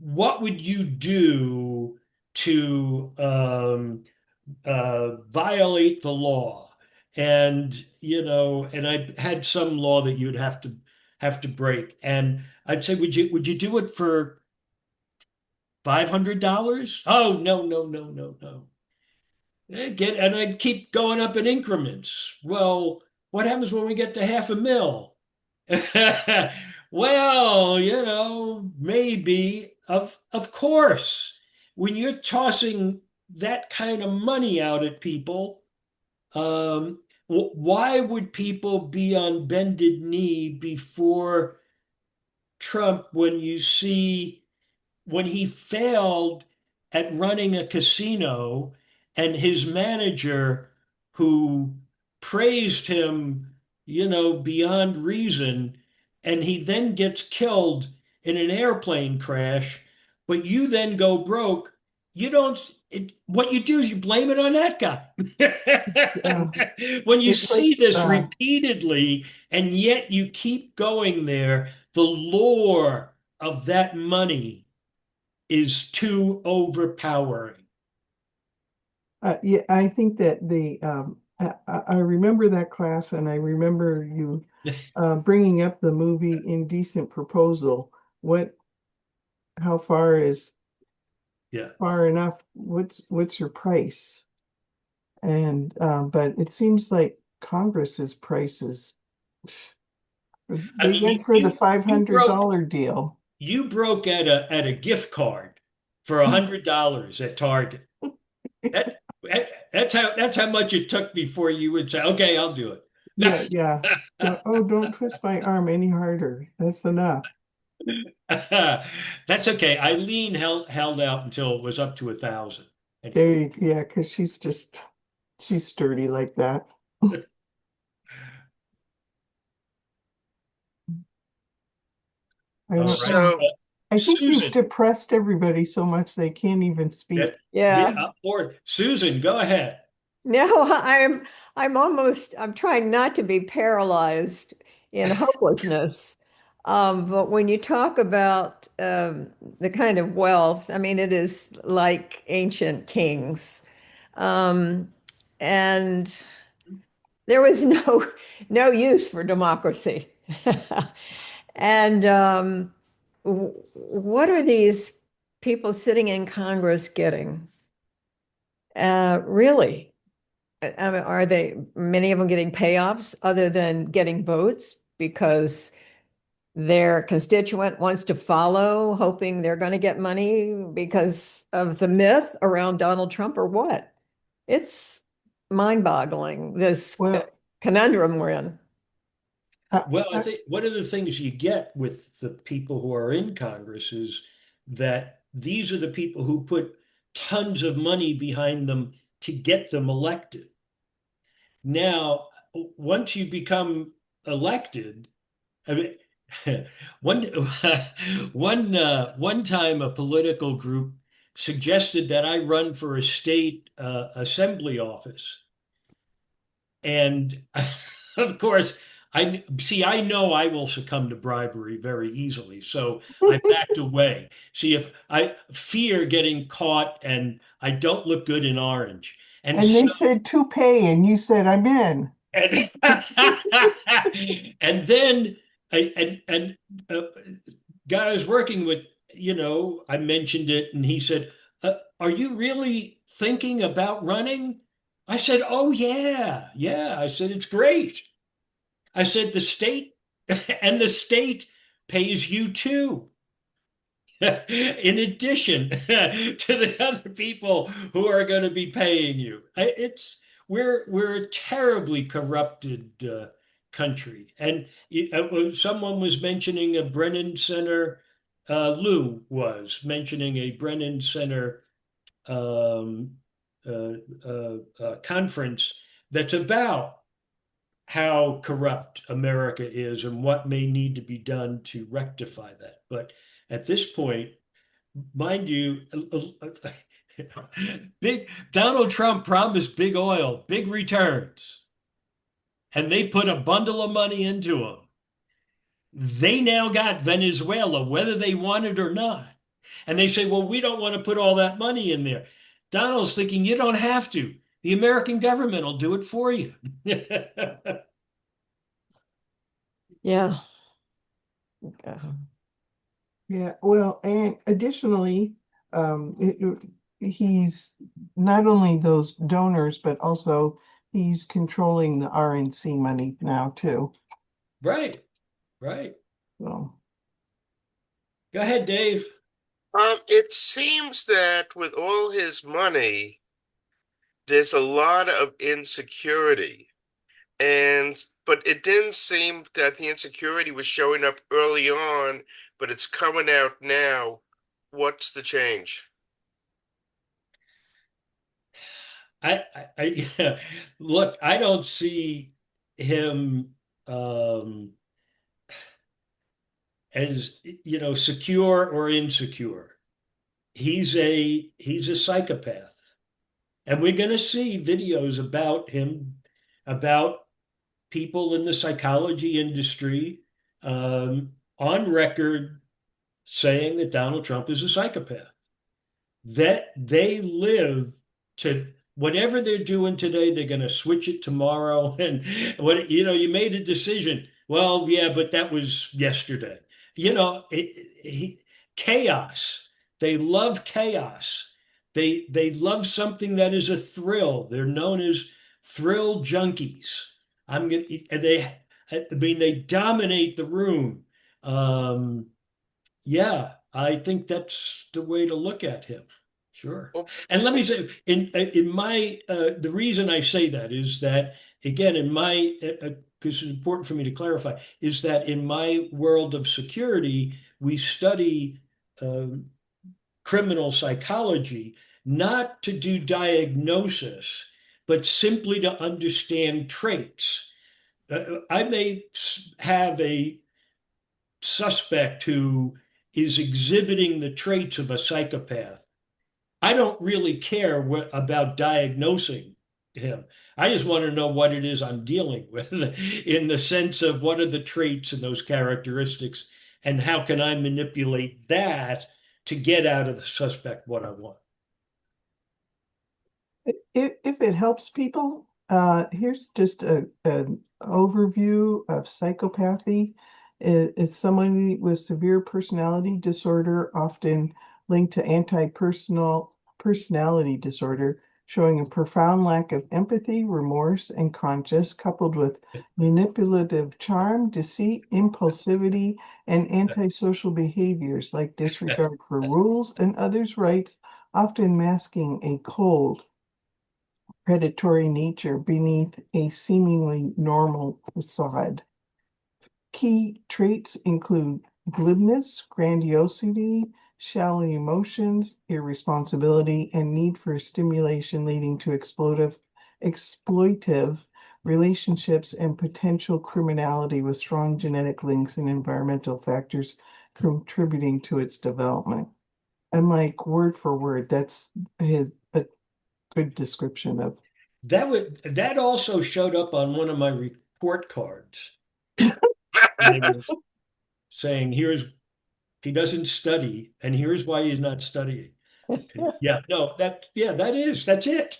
what would you do to violate the law? And and I had some law that you'd have to break. And I'd say, would you do it for $500? Oh, no, no, no, no, no. And I'd keep going up in increments. Well, what happens when we get to $500,000? Well, maybe, of course, when you're tossing that kind of money out at people, why would people be on bended knee before Trump when he failed at running a casino, and his manager, who praised him, beyond reason, and he then gets killed in an airplane crash, but you then go broke, what you do is you blame it on that guy. When you see this repeatedly, and yet you keep going there, the lure of that money is too overpowering. Yeah, I think that I remember that class, and I remember you bringing up the movie Indecent Proposal. How far is Yeah. far enough? What's your price? And but it seems like Congress's prices, I they mean, went for the five you hundred broke dollar deal. you broke at a gift card for $100 at Target. That, that's how much it took before you would say, okay, I'll do Yeah, yeah. Don't twist my arm any harder. That's enough. it. That's okay. Eileen held out until it was up to 1,000. Yeah, because she's sturdy like that. I All don't right. know. So, I think you've Susan, depressed everybody so much they can't even speak. I'm bored. Susan, go ahead. No, I'm trying not to be paralyzed in hopelessness. But when you talk about the kind of wealth, I mean, it is like ancient kings. Um, and there was no use for democracy. And what are these people sitting in Congress getting? Really? I mean, are many of them getting payoffs other than getting votes because their constituent wants to follow, hoping they're going to get money because of the myth around Donald Trump, or what? It's mind-boggling, this conundrum we're in. Well, I think one of the things you get with the people who are in Congress is that these are the people who put tons of money behind them to get them elected. Now, once you become elected, I mean, one one time a political group suggested that I run for a state assembly office, and of course, I know I will succumb to bribery very easily, so I backed away. See, if I fear getting caught and I don't look good in orange. And And so they said toupee, and you said I'm in. and, and then and guy I was working with, I mentioned it, and he said, "Are you really thinking about running?" I said, "Oh yeah, yeah." I said, "It's great." I said, "The state and the state pays you too." In addition to the other people who are going to be paying you. We're a terribly corrupted country. And someone was mentioning a Brennan Center, Lou was mentioning a Brennan Center um, conference that's about how corrupt America is and what may need to be done to rectify that. But at this point, mind you, big Donald Trump promised big oil, big returns, and they put a bundle of money into them. They now got Venezuela, whether they want it or not. And they say, well, we don't want to put all that money in there. Donald's thinking, you don't have to. The American government will do it for you. Yeah. Yeah, well, and additionally, he's not only those donors, but also he's controlling the RNC money now too. Right, right. So, go ahead, Dave. It seems that with all his money, there's a lot of insecurity. But it didn't seem that the insecurity was showing up early on, but it's coming out now. What's the change? I look, I don't see him as secure or insecure. He's a psychopath, and we're going to see videos about him, about people in the psychology industry on record saying that Donald Trump is a psychopath, that they live to whatever they're doing today, they're going to switch it tomorrow. And what, you made a decision. Well, yeah, but that was yesterday. Chaos. They love chaos. They love something that is a thrill. They're known as thrill junkies. I'm gonna they I mean they dominate the room. Um, yeah, I think that's the way to look at him. Sure. And let me say, in my the reason I say that is that again, in my because it's important for me to clarify, is that in my world of security, we study um, criminal psychology not to do diagnosis, but simply to understand traits. I may have a suspect who is exhibiting the traits of a psychopath. I don't really care about diagnosing him. I just want to know what it is I'm dealing with in the sense of what are the traits and those characteristics, and how can I manipulate that to get out of the suspect what I want. If it helps people, here's just an overview of psychopathy. It's someone with severe personality disorder, often linked to anti-personal personality disorder, showing a profound lack of empathy, remorse, and conscience, coupled with manipulative charm, deceit, impulsivity, and antisocial behaviors like disregard for rules and others' rights, often masking a cold, predatory nature beneath a seemingly normal facade. Key traits include glibness, grandiosity, shallow emotions, irresponsibility, and need for stimulation, leading to exploitive relationships and potential criminality with strong genetic links and environmental factors contributing to its development. And like word for word, that's a good description of. That also showed up on one of my report cards saying he doesn't study and here's why he's not studying. Yeah, no, that's it.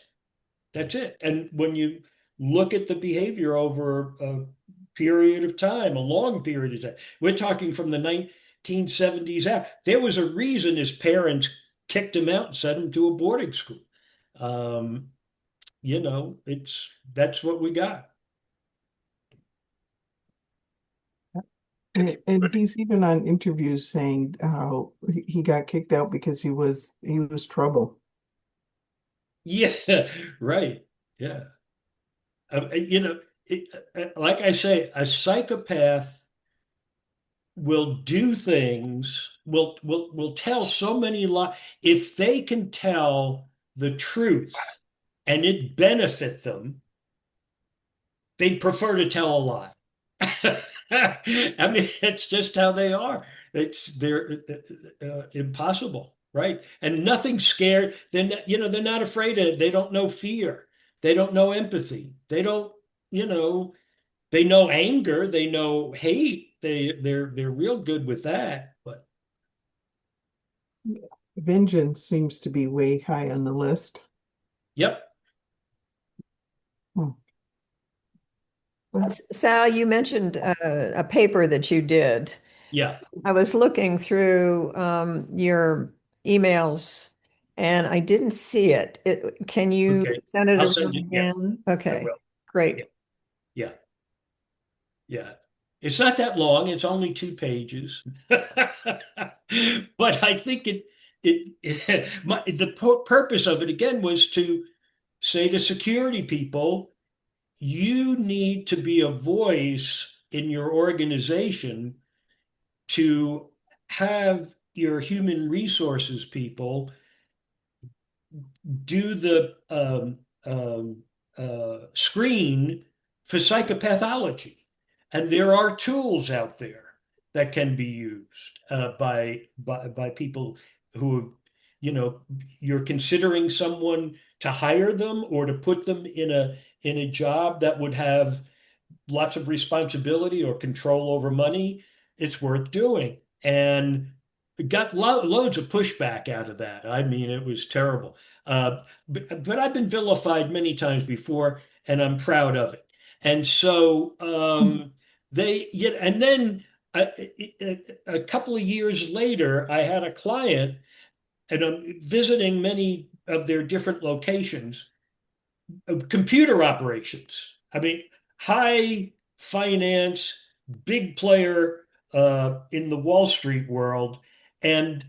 That's it. And when you look at the behavior over a period of time, a long period of time, we're talking from the 1970s out. There was a reason his parents kicked him out and sent him to a boarding school. Um, that's what we got. And he's even on interviews saying how he got kicked out because he was trouble. Yeah, right. Yeah. Like I say, a psychopath will do things, will tell so many lies. If they can tell the truth and it benefit them, they'd prefer to tell a lie. I mean, it's just how they are. They're impossible, right? And nothing scared. They're not afraid of. They don't know fear. They don't know empathy. They don't. They know anger. They know hate. They're real good with that. But vengeance seems to be way high on the list. Yep. Sal, you mentioned a paper that you did. Yeah. I was looking through your emails and I didn't see it. Can you send it around again? Okay, great. Yeah. Yeah. It's not that long. It's only 2 pages. But I think the purpose of it again was to say to security people, you need to be a voice in your organization to have your human resources people do the screen for psychopathology. And there are tools out there that can be used by people who, you're considering someone to hire them or to put them in a job that would have lots of responsibility or control over money. It's worth doing. And got loads of pushback out of that. I mean, it was terrible. But I've been vilified many times before, and I'm proud of it. And so and then a couple of years later, I had a client, and I'm visiting many of their different locations, computer operations. I mean, high finance, big player in the Wall Street world, and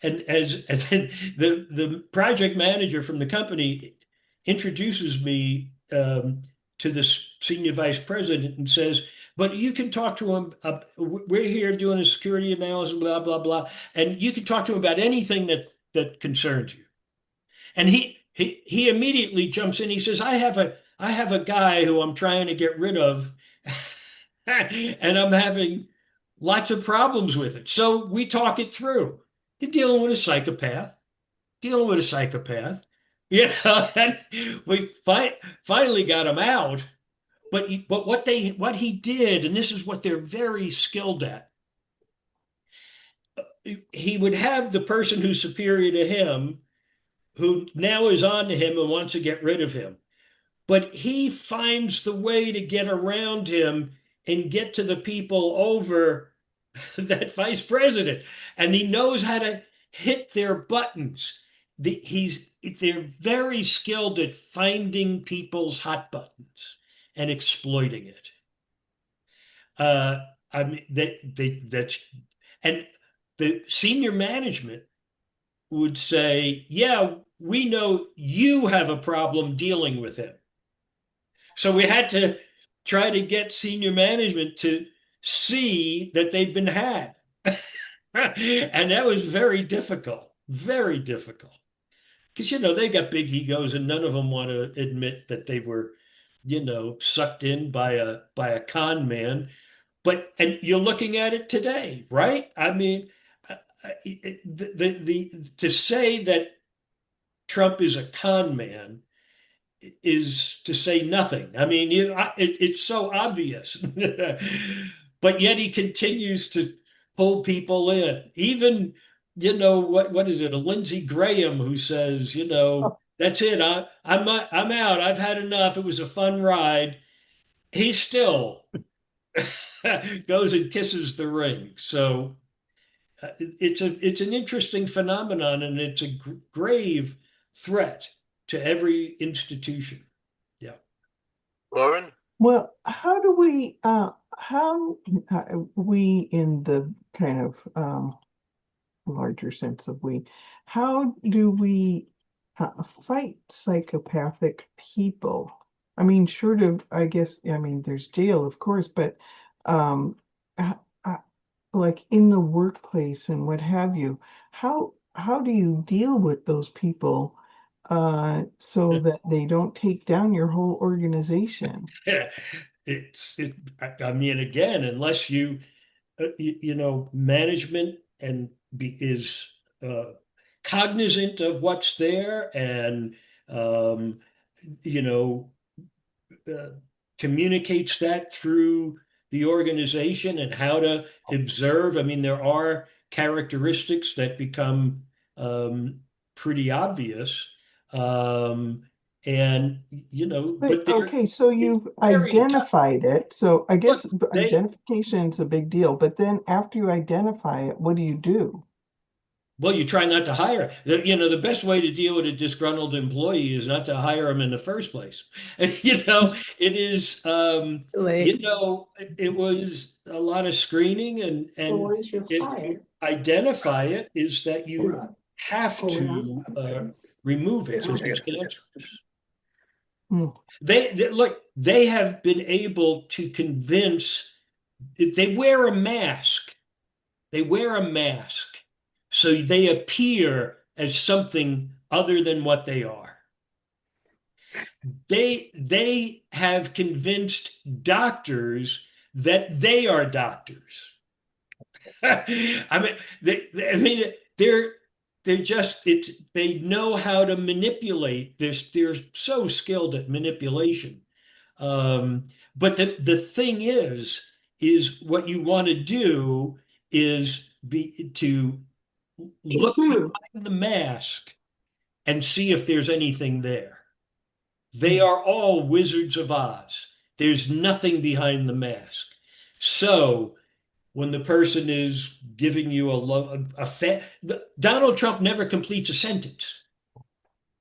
as the project manager from the company introduces me to the senior vice president and says, "But you can talk to him. We're here doing a security analysis, blah blah blah, and you can talk to him about anything that concerns you." And he immediately jumps in. He says, I have a guy who I'm trying to get rid of, and I'm having lots of problems with it. So we talk it through. You're dealing with a psychopath, dealing with a psychopath. And we finally got him out. But what he did, and this is what they're very skilled at, he would have the person who's superior to him, who now is on to him and wants to get rid of him. But he finds the way to get around him and get to the people over that vice president. And he knows how to hit their buttons. They're very skilled at finding people's hot buttons and exploiting it. I mean, that's, and the senior management would say, yeah, we know you have a problem dealing with him. So we had to try to get senior management to see that they've been had. And that was very difficult, very difficult. Because, they got big egos and none of them want to admit that they were, sucked in by a con man. And you're looking at it today, right? I mean, to say that Trump is a con man is to say nothing. I mean, it's so obvious, but yet he continues to pull people in. Even, what is it? A Lindsey Graham who says, that's it. I'm out. I've had enough. It was a fun ride. He still goes and kisses the ring. So it's an interesting phenomenon, and it's a grave threat to every institution. Yeah. Lauren? Well, how do we in the kind of larger sense of how do we fight psychopathic people? I mean, short of, I guess, I mean, there's jail, of course, but like in the workplace and what have you, how do you deal with those people so that they don't take down your whole organization? I mean, again, unless management is cognizant of what's there and you know communicates that through the organization and how to observe. I mean, there are characteristics that become pretty obvious. And, but okay, so you've identified it. So I guess identification is a big deal. But then after you identify it, what do you do? Well, you try not to hire. The best way to deal with a disgruntled employee is not to hire him in the first place. It is, it was a lot of screening, and if you identify it, is that you have to remove it as it's cancerous. They have been able to convince. They wear a mask. They wear a mask. So they appear as something other than what they are. They have convinced doctors that they are doctors. They know how to manipulate this. They're so skilled at manipulation. But the thing is what you want to do is to look behind the mask and see if there's anything there. They are all Wizards of Oz. There's nothing behind the mask. So when the person is giving you Donald Trump never completes a sentence,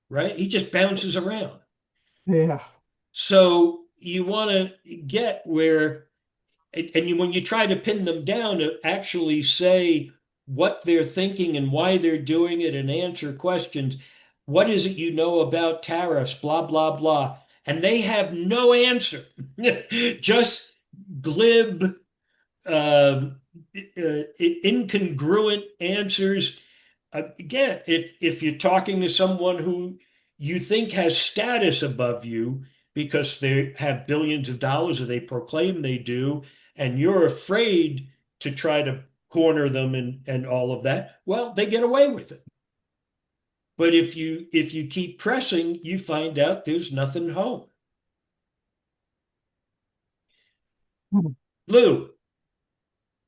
right? He just bounces around. Yeah. So you want to get where, when you try to pin them down to actually say what they're thinking and why they're doing it and answer questions, what is it you know about tariffs, blah, blah, blah. And they have no answer, just glib, incongruent answers. Again, if you're talking to someone who you think has status above you because they have billions of dollars or they proclaim they do, and you're afraid to try to corner them and all of that, well, they get away with it. But if you keep pressing, you find out there's nothing home. Lou.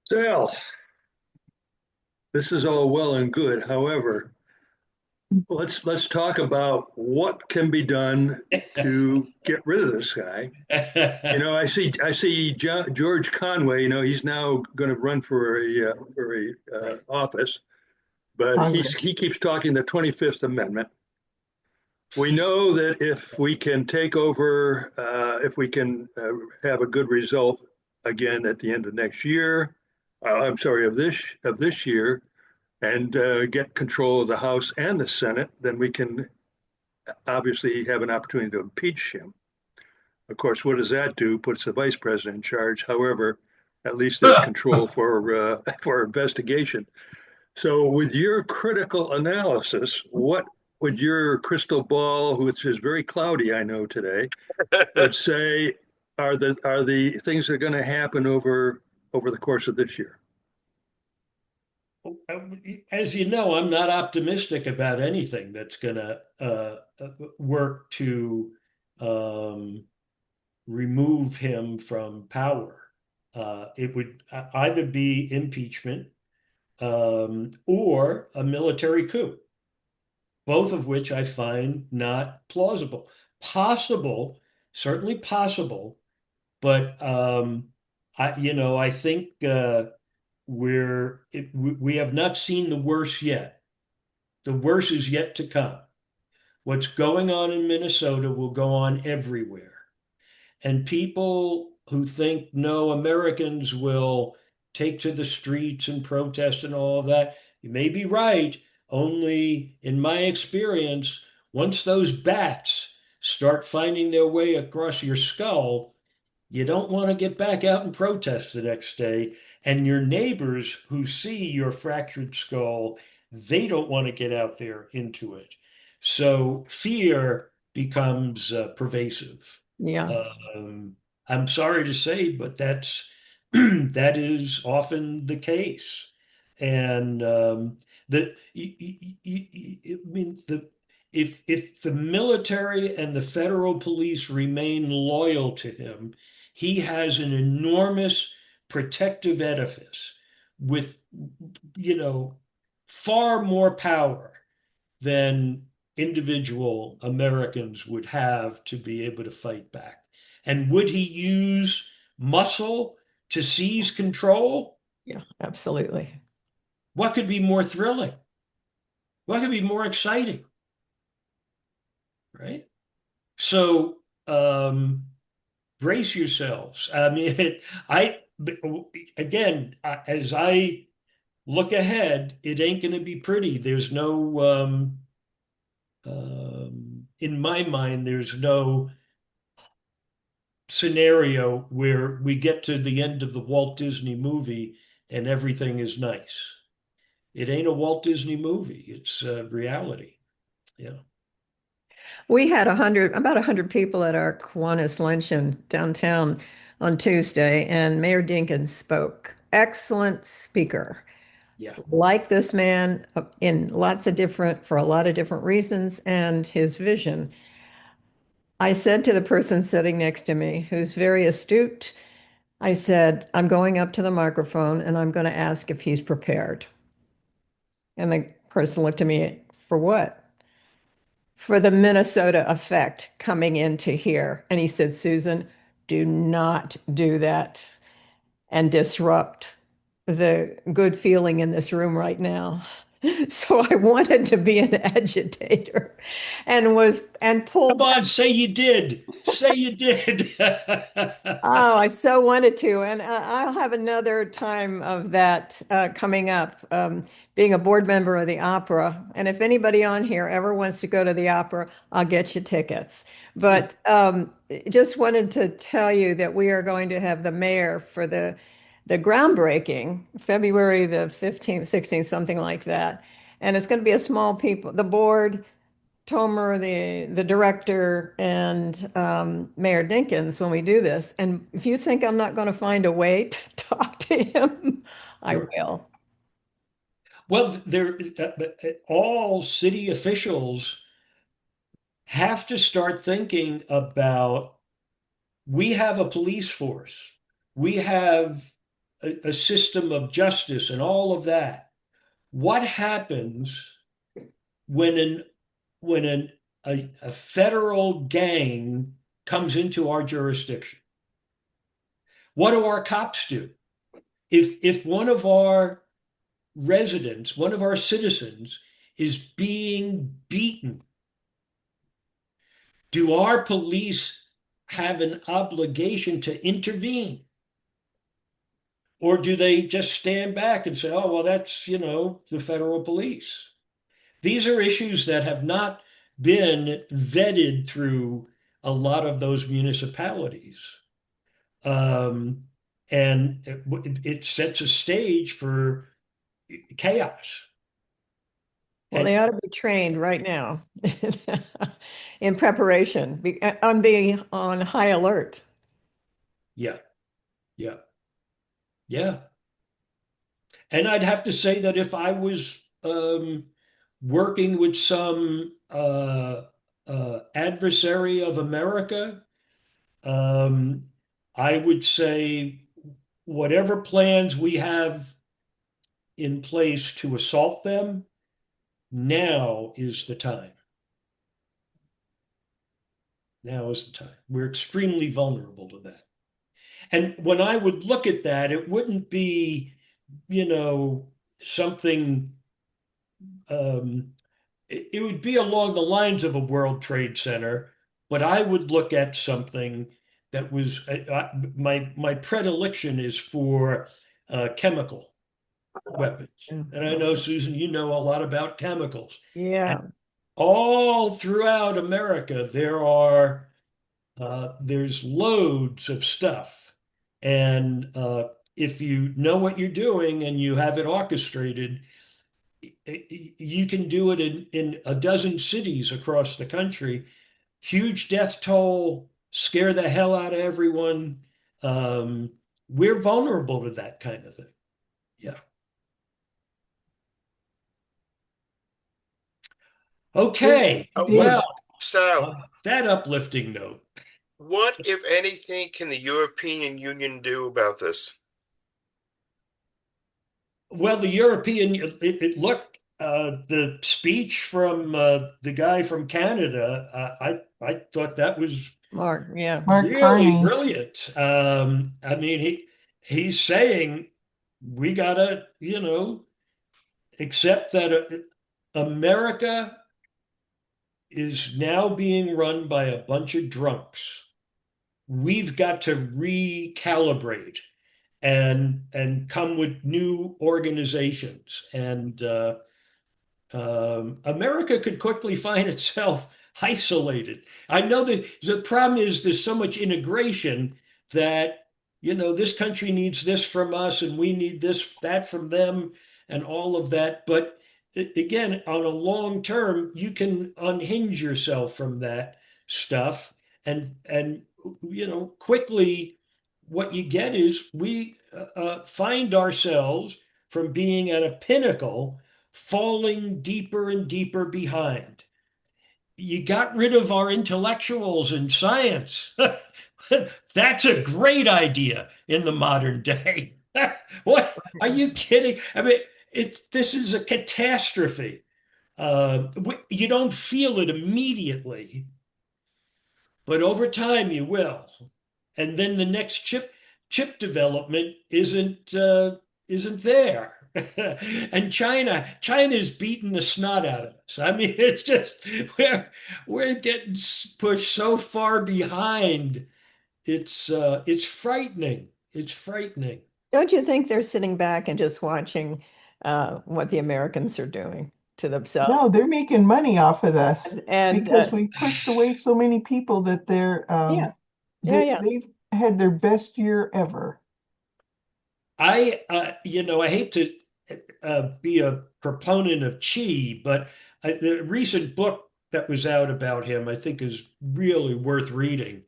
Sal, this is all well and good. However, let's talk about what can be done to get rid of this guy. I see George Conway. He's now going to run for a office, but he keeps talking the 25th Amendment. We know that if we can take over, if we can have a good result again at the end of next year, I'm sorry, of this year, and get control of the House and the Senate, then we can obviously have an opportunity to impeach him. Of course, what does that do? Puts the vice president in charge. However, at least there's control for investigation. So, with your critical analysis, what would your crystal ball, which is very cloudy, I know today, would say are the things that are going to happen over the course of this year? As you know, I'm not optimistic about anything that's going to work to remove him from power. It would either be impeachment or a military coup, both of which I find not plausible. Possible, certainly possible, but I think we have not seen the worst yet. The worst is yet to come. What's going on in Minnesota will go on everywhere. And people who think no, Americans will take to the streets and protest and all of that, you may be right. Only in my experience, once those bats start finding their way across your skull, you don't want to get back out and protest the next day. And your neighbors who see your fractured skull, they don't want to get out there into it. So fear becomes pervasive. Yeah. I'm sorry to say, but that is often the case. And if the military and the federal police remain loyal to him, he has an enormous protective edifice with, far more power than individual Americans would have to be able to fight back. And would he use muscle to seize control? Yeah, absolutely. What could be more thrilling? What could be more exciting? Right? So brace yourselves. I mean, as I look ahead, it ain't going to be pretty. There's no, in my mind, there's no scenario where we get to the end of the Walt Disney movie and everything is nice. It ain't a Walt Disney movie. It's reality. Yeah. We had about 100 people at our Kiwanis luncheon downtown on Tuesday, and Mayor Dinkins spoke. Excellent speaker. Yeah. Like this man for a lot of different reasons, and his vision. I said to the person sitting next to me, who's very astute, I said, I'm going up to the microphone and I'm going to ask if he's prepared. And the person looked at me, for what? For the Minnesota effect coming into here. And he said, Susan, do not do that and disrupt the good feeling in this room right now. So I wanted to be an agitator and pulled. Come on, say you did. Say you did. Oh, I so wanted to. And I'll have another time of that coming up, being a board member of the opera. And if anybody on here ever wants to go to the opera, I'll get you tickets. But just wanted to tell you that we are going to have the mayor for the groundbreaking, February the 15th, 16th, something like that. And it's going to be a small people, the board, Tomer, the director, and Mayor Dinkins when we do this. And if you think I'm not going to find a way to talk to him, I will. Well, all city officials have to start thinking about, we have a police force, we have a system of justice and all of that. What happens when a federal gang comes into our jurisdiction? What do our cops do? If one of our residents, one of our citizens is being beaten, do our police have an obligation to intervene? Or do they just stand back and say, oh, well, that's, the federal police? These are issues that have not been vetted through a lot of those municipalities. And it sets a stage for chaos. Well, they ought to be trained right now in preparation, on being on high alert. Yeah, yeah, yeah. And I'd have to say that if I was working with some adversary of America, I would say whatever plans we have in place to assault them, now is the time. Now is the time. We're extremely vulnerable to that. And when I would look at that, it wouldn't be, something, it would be along the lines of a World Trade Center, but I would look at something that was, my predilection is for chemical weapons. And I know, Susan, you know a lot about chemicals. Yeah. And all throughout America, there's loads of stuff. And if you know what you're doing and you have it orchestrated, you can do it in a dozen cities across the country. Huge death toll, scare the hell out of everyone. We're vulnerable to that kind of thing. Yeah. Okay. Well, so that uplifting note. What, if anything, can the European Union do about this? Well, the European, look, the speech from the guy from Canada, I thought that was Mark really Carney. brilliant. I mean, he's saying we gotta, accept that America is now being run by a bunch of drunks. We've got to recalibrate and come with new organizations. And America could quickly find itself isolated. I know that the problem is there's so much integration that, this country needs this from us and we need that from them and all of that. But again, on a long term, you can unhinge yourself from that stuff and quickly what you get is we find ourselves from being at a pinnacle falling deeper and deeper behind. You got rid of our intellectuals in science. That's a great idea in the modern day. What? Are you kidding? I mean, this is a catastrophe. You don't feel it immediately, but over time you will. And then the next chip development isn't there. And China's beating the snot out of us. I mean, it's just we're getting pushed so far behind. It's frightening. It's frightening. Don't you think they're sitting back and just watching what the Americans are doing to themselves? No, they're making money off of this And because we pushed away so many people that yeah, yeah. they've had their best year ever. I hate to be a proponent of Chi, but the recent book that was out about him, I think, is really worth reading.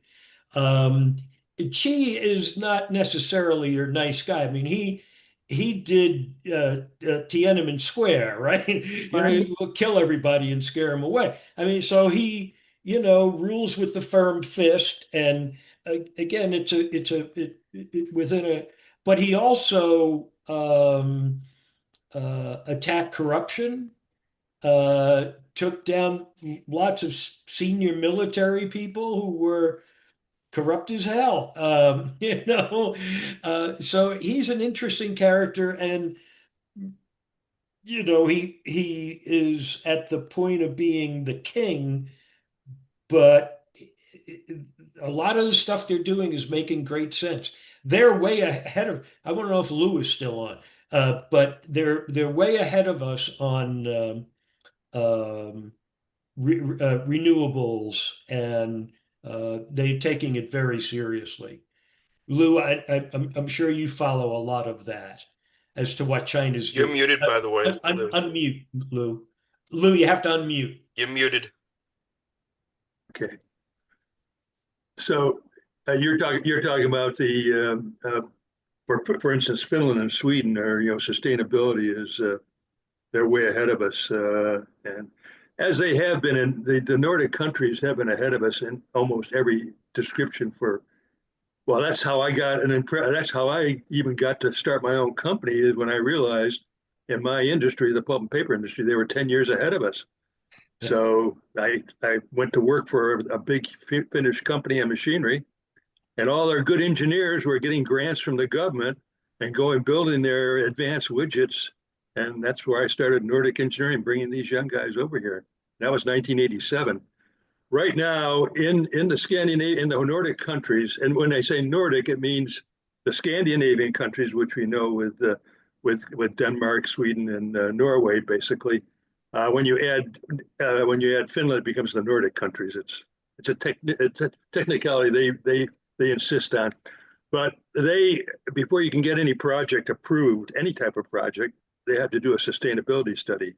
Um, Chi is not necessarily your nice guy. I mean, he did Tiananmen Square, right? Right. He will kill everybody and scare them away. I mean, so he, rules with the firm fist, and again, within a. But he also attacked corruption, took down lots of senior military people who were corrupt as hell. So he's an interesting character, and he is at the point of being the king, but a lot of the stuff they're doing is making great sense. They're way ahead of. I don't know if Lou is still on, but they're way ahead of us on renewables, and they're taking it very seriously. Lou, I'm sure you follow a lot of that as to what China's You're doing. muted, by the way, Lou. Unmute, Lou. Lou, you have to unmute. You're muted. Okay. So you're talking about for instance, Finland and Sweden are, sustainability is they're way ahead of us, and as they have been, and the Nordic countries have been ahead of us in almost every description for. Well, that's how I got that's how I even got to start my own company, is when I realized in my industry, the pulp and paper industry, they were 10 years ahead of us. So I went to work for a big Finnish company in machinery, and all our good engineers were getting grants from the government and going building their advanced widgets. And that's where I started Nordic Engineering, bringing these young guys over here. That was 1987. Right now, in the Nordic countries, and when I say Nordic, it means the Scandinavian countries, which we know with Denmark, Sweden, and Norway, basically. When you add Finland, it becomes the Nordic countries. It's a technicality they insist on, but before you can get any project approved, any type of project, they have to do a sustainability study,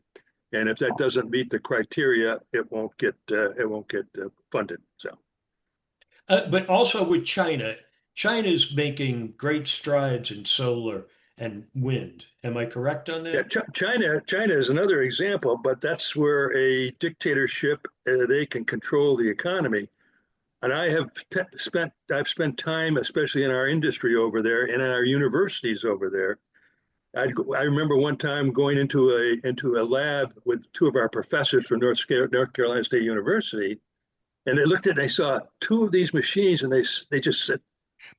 and if that doesn't meet the criteria, it won't get funded. So, but also with China's making great strides in solar and wind. Am I correct on that? Yeah, China is another example, but that's where a dictatorship, they can control the economy. And I've spent time, especially in our industry over there and in our universities over there. I remember one time going into a lab with two of our professors from North Carolina State University, and they looked at it and they saw two of these machines, and they just said,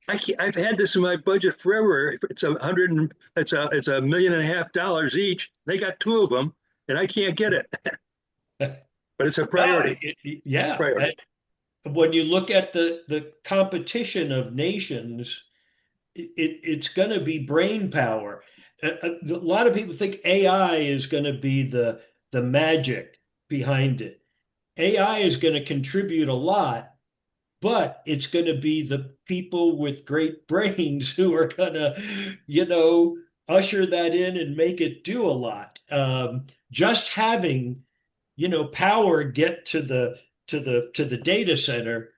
I've had this in my budget forever. It's $1.5 million each. They got two of them, and I can't get it. But it's a priority. Yeah. Priority. When you look at the competition of nations, it's going to be brain power. A lot of people think AI is going to be the magic behind it. AI is going to contribute a lot, but it's going to be the people with great brains who are going to, usher that in and make it do a lot. Just having, power get to the data center,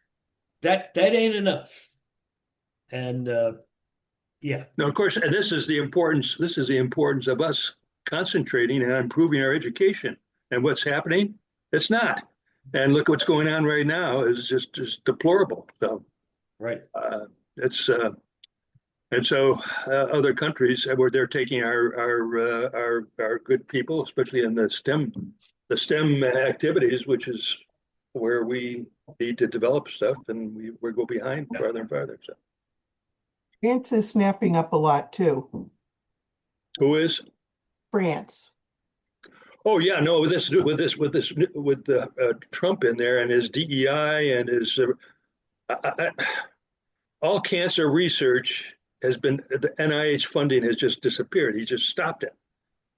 that ain't enough. And yeah. Now, of course, and this is the importance of us concentrating and improving our education. And what's happening? It's not. And look what's going on right now is just deplorable. So Right. It's and so other countries where they're taking our good people, especially in the STEM activities, which is where we need to develop stuff, and we go behind farther and farther. So. France is snapping up a lot too. Who is? France. Oh yeah, no. With Trump in there and his DEI and his all cancer research has been, the NIH funding has just disappeared. He just stopped it.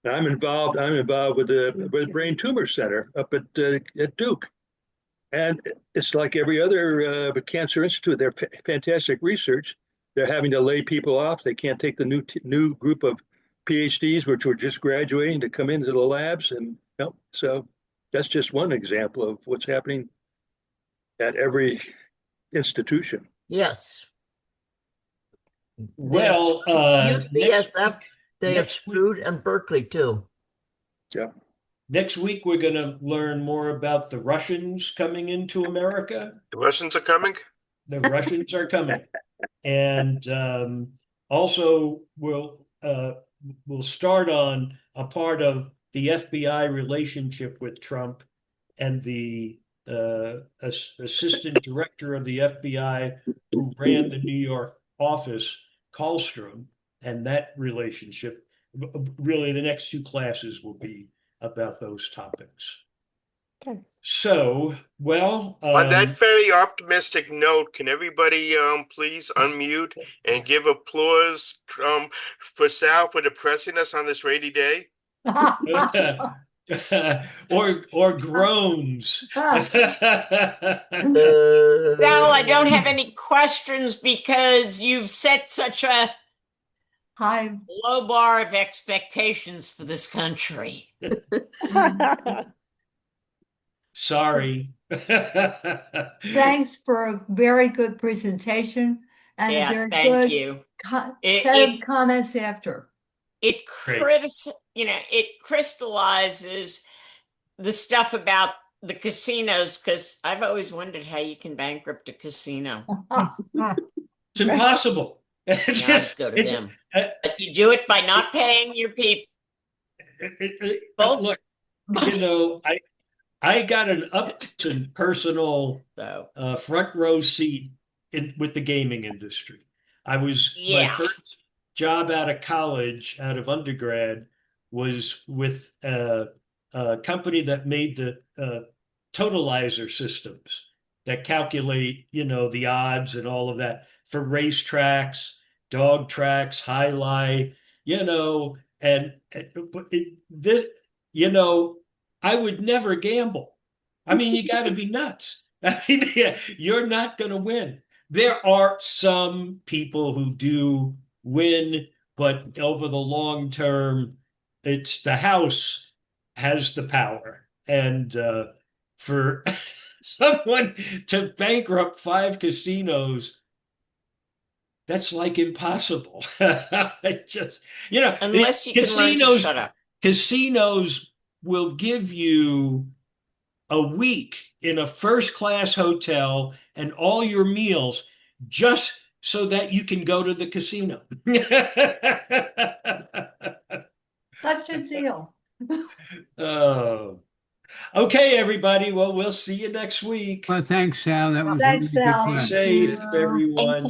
Now I'm involved with the Brain Tumor Center up at Duke, and it's like every other cancer institute. They're fantastic research. They're having to lay people off. They can't take the new group of PhDs, which were just graduating, to come into the labs, and so that's just one example of what's happening at every institution. Yes. Well, UCSF, they have screwed, and Berkeley too. Yeah. Next week, we're going to learn more about the Russians coming into America. The Russians are coming? The Russians are coming. And also, we'll start on a part of the FBI relationship with Trump and the assistant director of the FBI who ran the New York office, Kallstrom, and that relationship. Really, the next two classes will be about those topics. Okay. So, well, on that very optimistic note, can everybody please unmute and give applause for Sal for depressing us on this rainy day? or groans. Well, I don't have any questions because you've set such a high low bar of expectations for this country. Sorry. Thanks for a very good presentation and Yeah, a very thank good you. set of comments after. It crystallizes the stuff about the casinos, because I've always wondered how you can bankrupt a casino. It's impossible. Let's go to them. You do it by not paying your people. Look, I got an up to personal front row seat with the gaming industry. I was my first job out of college, out of undergrad, was with a company that made the totalizer systems that calculate, the odds and all of that for racetracks, dog tracks, high lie, and this, I would never gamble. I mean, you got to be nuts. I mean, you're not going to win. There are some people who do win, but over the long term, it's the house has the power. And for someone to bankrupt 5 casinos, that's like impossible. I just, unless you can learn to shut up. Casinos will give you a week in a first-class hotel and all your meals just so that you can go to the casino. Such a deal. Oh. Okay, everybody. Well, we'll see you next week. Well, thanks, Sal. That was Thanks, a really good Sal. class. Be safe, everyone.